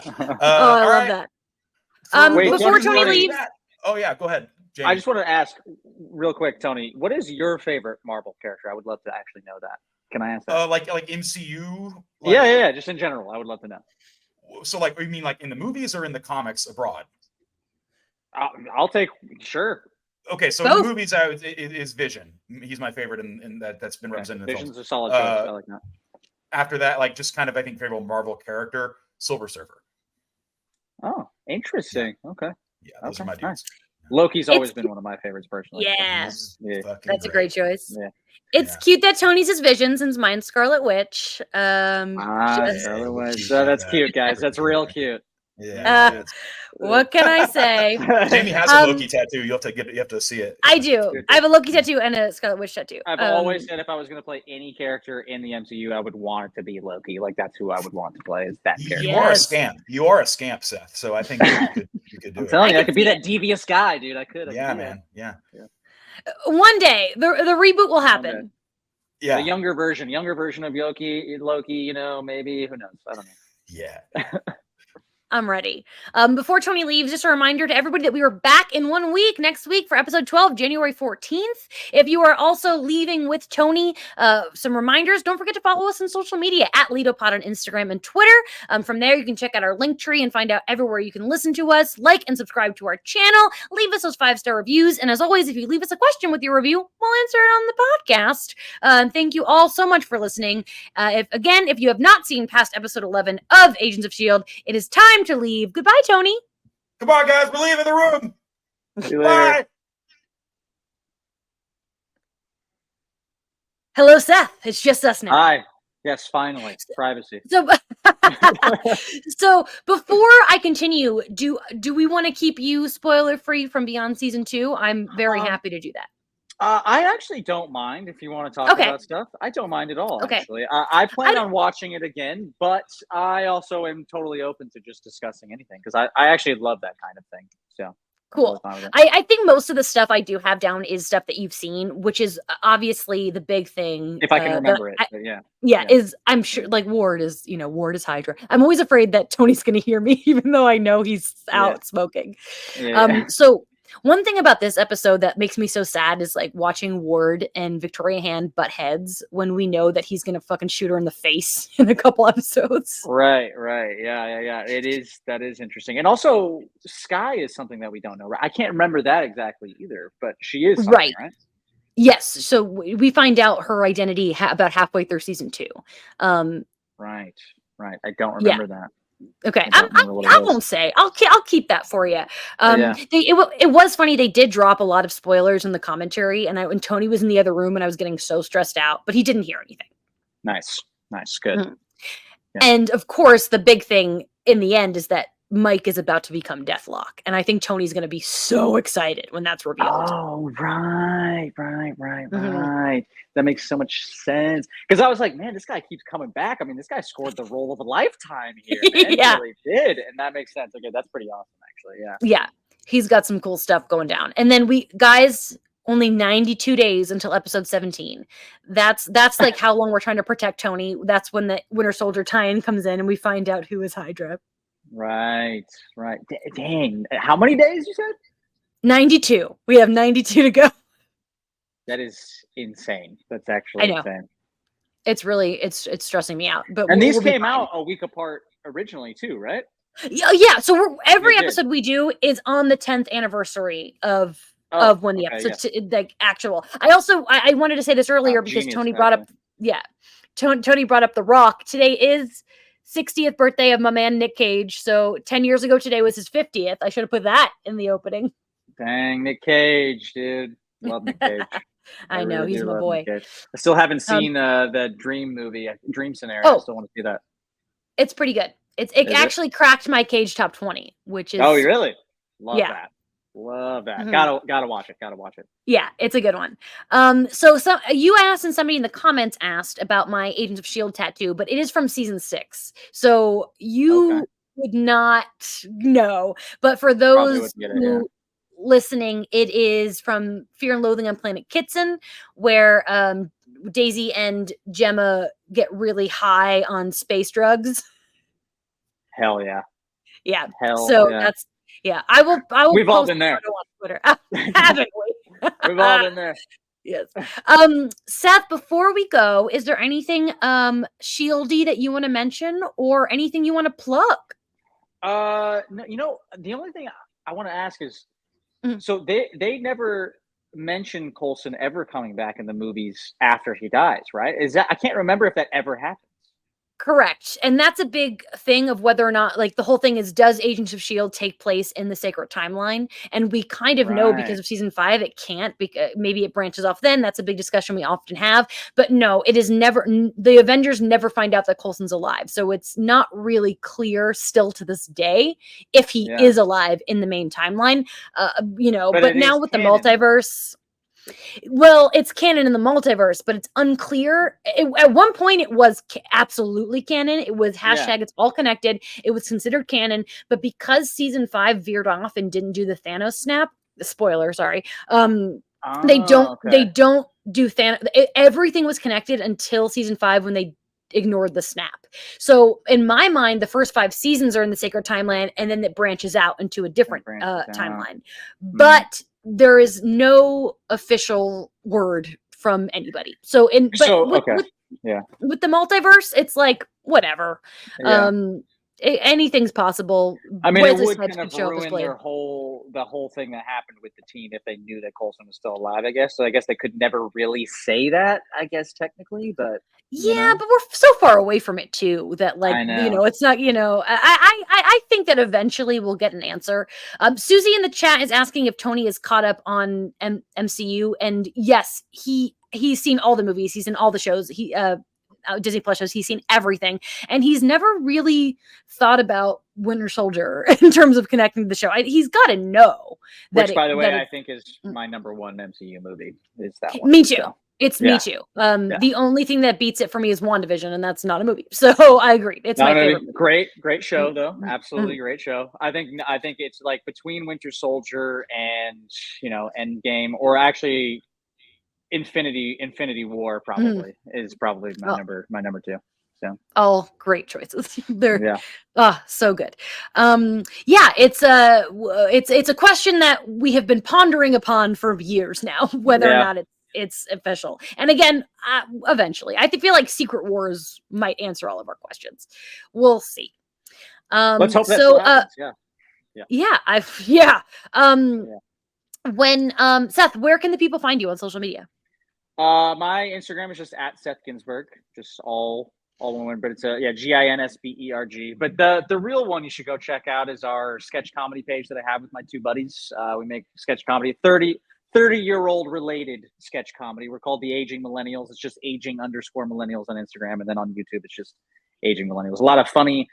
I love that. Before Tony leaves... Oh, yeah. Go ahead, Jamie. I just want to ask real quick, Tony, what is your favorite Marvel character? I would love to actually know that. Can I ask that? Like MCU? Yeah. Just in general, I would love to know. So, you mean like in the movies or in the comics abroad? I'll take, sure. Okay, so in the movies, it is Vision. He's my favorite, and that's been represented in the Vision's films. a solid choice. I like that. After that, just kind of, I think, favorite Marvel character, Silver Surfer. Oh, interesting. Okay. Yeah, those are my dudes. Nice. Loki's always been one of my favorites personally. Yeah. That's a great choice. Yeah. It's cute that Tony's his Vision, since mine's Scarlet Witch. Scarlet Witch. That's cute, guys. That's real cute. Yeah. What can I say? Jamie has a Loki tattoo. You have to see it. I do. I have a Loki tattoo and a Scarlet Witch tattoo. I've always said if I was going to play any character in the MCU, I would want it to be Loki. That's who I would want to play, is that character. You are a scamp. You are a scamp, Seth. So I think you could do it. I'm telling you, I could be that devious guy, dude. I could. Yeah, man. Yeah. One day, the reboot will happen. Yeah. The younger version of Loki, maybe. Who knows? I don't know. Yeah. I'm ready. Before Tony leaves, just a reminder to everybody that we are back in 1 week, next week for episode 12, January 14th. If you are also leaving with Tony, some reminders, don't forget to follow us on social media at LitoPod on Instagram and Twitter. From there, you can check out our link tree and find out everywhere you can listen to us, like and subscribe to our channel, leave us those 5-star reviews. And as always, if you leave us a question with your review, we'll answer it on the podcast. Thank you all so much for listening. If you have not seen past episode 11 of Agents of S.H.I.E.L.D., it is time to leave. Goodbye, Tony. Come on, guys. We're leaving the room. See you later. Bye. Hello, Seth. It's just us now. Hi. Yes, finally. Privacy. So, so before I continue, do we want to keep you spoiler free from Beyond Season 2? I'm very happy to do that. I actually don't mind if you want to talk about stuff. I don't mind at all, actually. I plan on watching it again, but I also am totally open to just discussing anything because I actually love that kind of thing. So cool. I think most of the stuff I do have down is stuff that you've seen, which is obviously the big thing. If I can remember it, yeah, is I'm sure like Ward is Hydra. I'm always afraid that Tony's going to hear me, even though I know he's out smoking. Yeah. So one thing about this episode that makes me so sad is like watching Ward and Victoria Hand butt heads when we know that he's gonna fucking shoot her in the face in a couple episodes. Right. Yeah. That is interesting. And also Sky is something that we don't know. I can't remember that exactly either, but she is right. Yes. So we find out her identity about halfway through season 2. Right. I don't remember that. Okay, I won't say. I'll keep that for you. It was funny. They did drop a lot of spoilers in the commentary, and Tony was in the other room, and I was getting so stressed out, but he didn't hear anything. Nice, good. Mm-hmm. Yeah. And of course, the big thing in the end is that Mike is about to become Deathlock, and I think Tony's going to be so excited when that's revealed. Oh, right. That makes so much sense. Because I was like, man, this guy keeps coming back. I mean, this guy scored the role of a lifetime here. Man. Yeah, he really did, and that makes sense. Okay, that's pretty awesome, actually. Yeah, he's got some cool stuff going down. And then only 92 days until episode 17. That's like how long we're trying to protect Tony. That's when the Winter Soldier tie-in comes in, and we find out who is Hydra. Right. Dang. How many days you said? 92. We have 92 to go. That is insane. That's actually insane. It's really it's stressing me out. But these came out a week apart originally too, right? Yeah. So every episode we do is on the 10th anniversary of when the episode like actual. I wanted to say this earlier because Tony brought up Tony brought up The Rock. Today is 60th birthday of my man Nick Cage. So 10 years ago today was his 50th. I should have put that in the opening. Dang, Nick Cage, dude. Love Nick Cage. I know, he's my boy. I still haven't seen the Dream movie, Dream Scenario. I still want to see that. It's pretty good. It actually cracked my Cage top 20, which is... Oh, really? Love that. Love that. Mm-hmm. Gotta watch it. Yeah, it's a good one. So you asked and somebody in the comments asked about my Agents of S.H.I.E.L.D. tattoo, but it is from season 6. So you would not know. But for those listening, it is from Fear and Loathing on Planet Kitson, where Daisy and Gemma get really high on space drugs. Hell yeah. Yeah. That's I will We've all been there on Twitter. Haven't we? We've all been there. Yes. Seth, before we go, is there anything Shieldy that you want to mention or anything you want to plug? No, the only thing I want to ask is so they never mention Coulson ever coming back in the movies after he dies, right? I can't remember if that ever happened. Correct. And that's a big thing of whether or not, like, the whole thing is, does Agents of S.H.I.E.L.D. take place in the Sacred Timeline? And we kind of know because of season 5, it can't, because maybe it branches off then. That's a big discussion we often have. But no, it is never, the Avengers never find out that Coulson's alive. So it's not really clear still to this day if he is alive in the main timeline. But now with the multiverse... Well, it's canon in the multiverse, but it's unclear. At one point, it was absolutely canon. It was hashtag it's all connected. It was considered canon, but because season 5 veered off and didn't do the Thanos snap, the spoiler, sorry. They don't do Thanos. Everything was connected until season 5 when they ignored the snap. So in my mind, the first 5 seasons are in the sacred timeline, and then it branches out into a different timeline. But there is no official word from anybody. So with the multiverse, it's like whatever. Yeah. Anything's possible. I mean, Wesley it would Snipes kind of could show up as ruin Blade. the whole thing that happened with the team if they knew that Coulson was still alive, I guess. So I guess they could never really say that, I guess, technically, but yeah, but we're so far away from it too that, like, it's not, I think that eventually we'll get an answer. Susie in the chat is asking if Tony is caught up on MCU, and yes, he's seen all the movies, he's in all the shows, Disney Plus shows, he's seen everything, and he's never really thought about Winter Soldier in terms of connecting to the show. He's got to know that. Which, by the way, I think is my number 1 MCU movie. Is that one? Me too. So. It's me too. The only thing that beats it for me is WandaVision, and that's not a movie. So I agree. It's my favorite movie. Great show though. Absolutely great show. I think it's like between Winter Soldier and Endgame, or actually Infinity War is probably my number 2. So all great choices. They're so good. It's a question that we have been pondering upon for years now, whether or not it's official. And again, eventually, I feel like Secret Wars might answer all of our questions. We'll see. Let's hope that's what happens. When Seth, where can the people find you on social media? My Instagram is just at Seth Ginsberg, just all one word, but it's Ginsberg. But the real one you should go check out is our sketch comedy page that I have with my 2 buddies. We make sketch comedy, 30-year-old related sketch comedy. We're called the Aging Millennials. It's just aging_millennials on Instagram, and then on YouTube it's just Aging Millennials. A lot of funny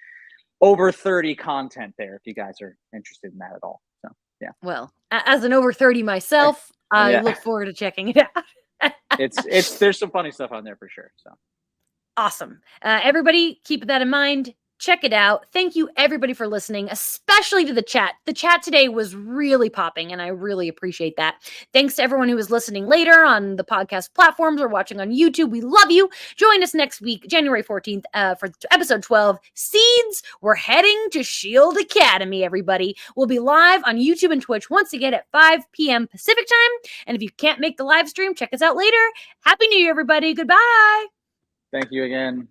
over 30 content there if you guys are interested in that at all. So yeah. Well, as an over 30 myself, I look forward to checking it out. There's some funny stuff on there for sure. So awesome. Everybody keep that in mind. Check it out. Thank you everybody for listening, especially to the chat. The chat today was really popping, and I really appreciate that. Thanks to everyone who is listening later on the podcast platforms or watching on YouTube. We love you. Join us next week, January 14th, for episode 12, Seeds. We're heading to Shield Academy, everybody. We'll be live on YouTube and Twitch once again at 5 p.m. Pacific time. And if you can't make the live stream, check us out later. Happy New Year, everybody. Goodbye. Thank you again.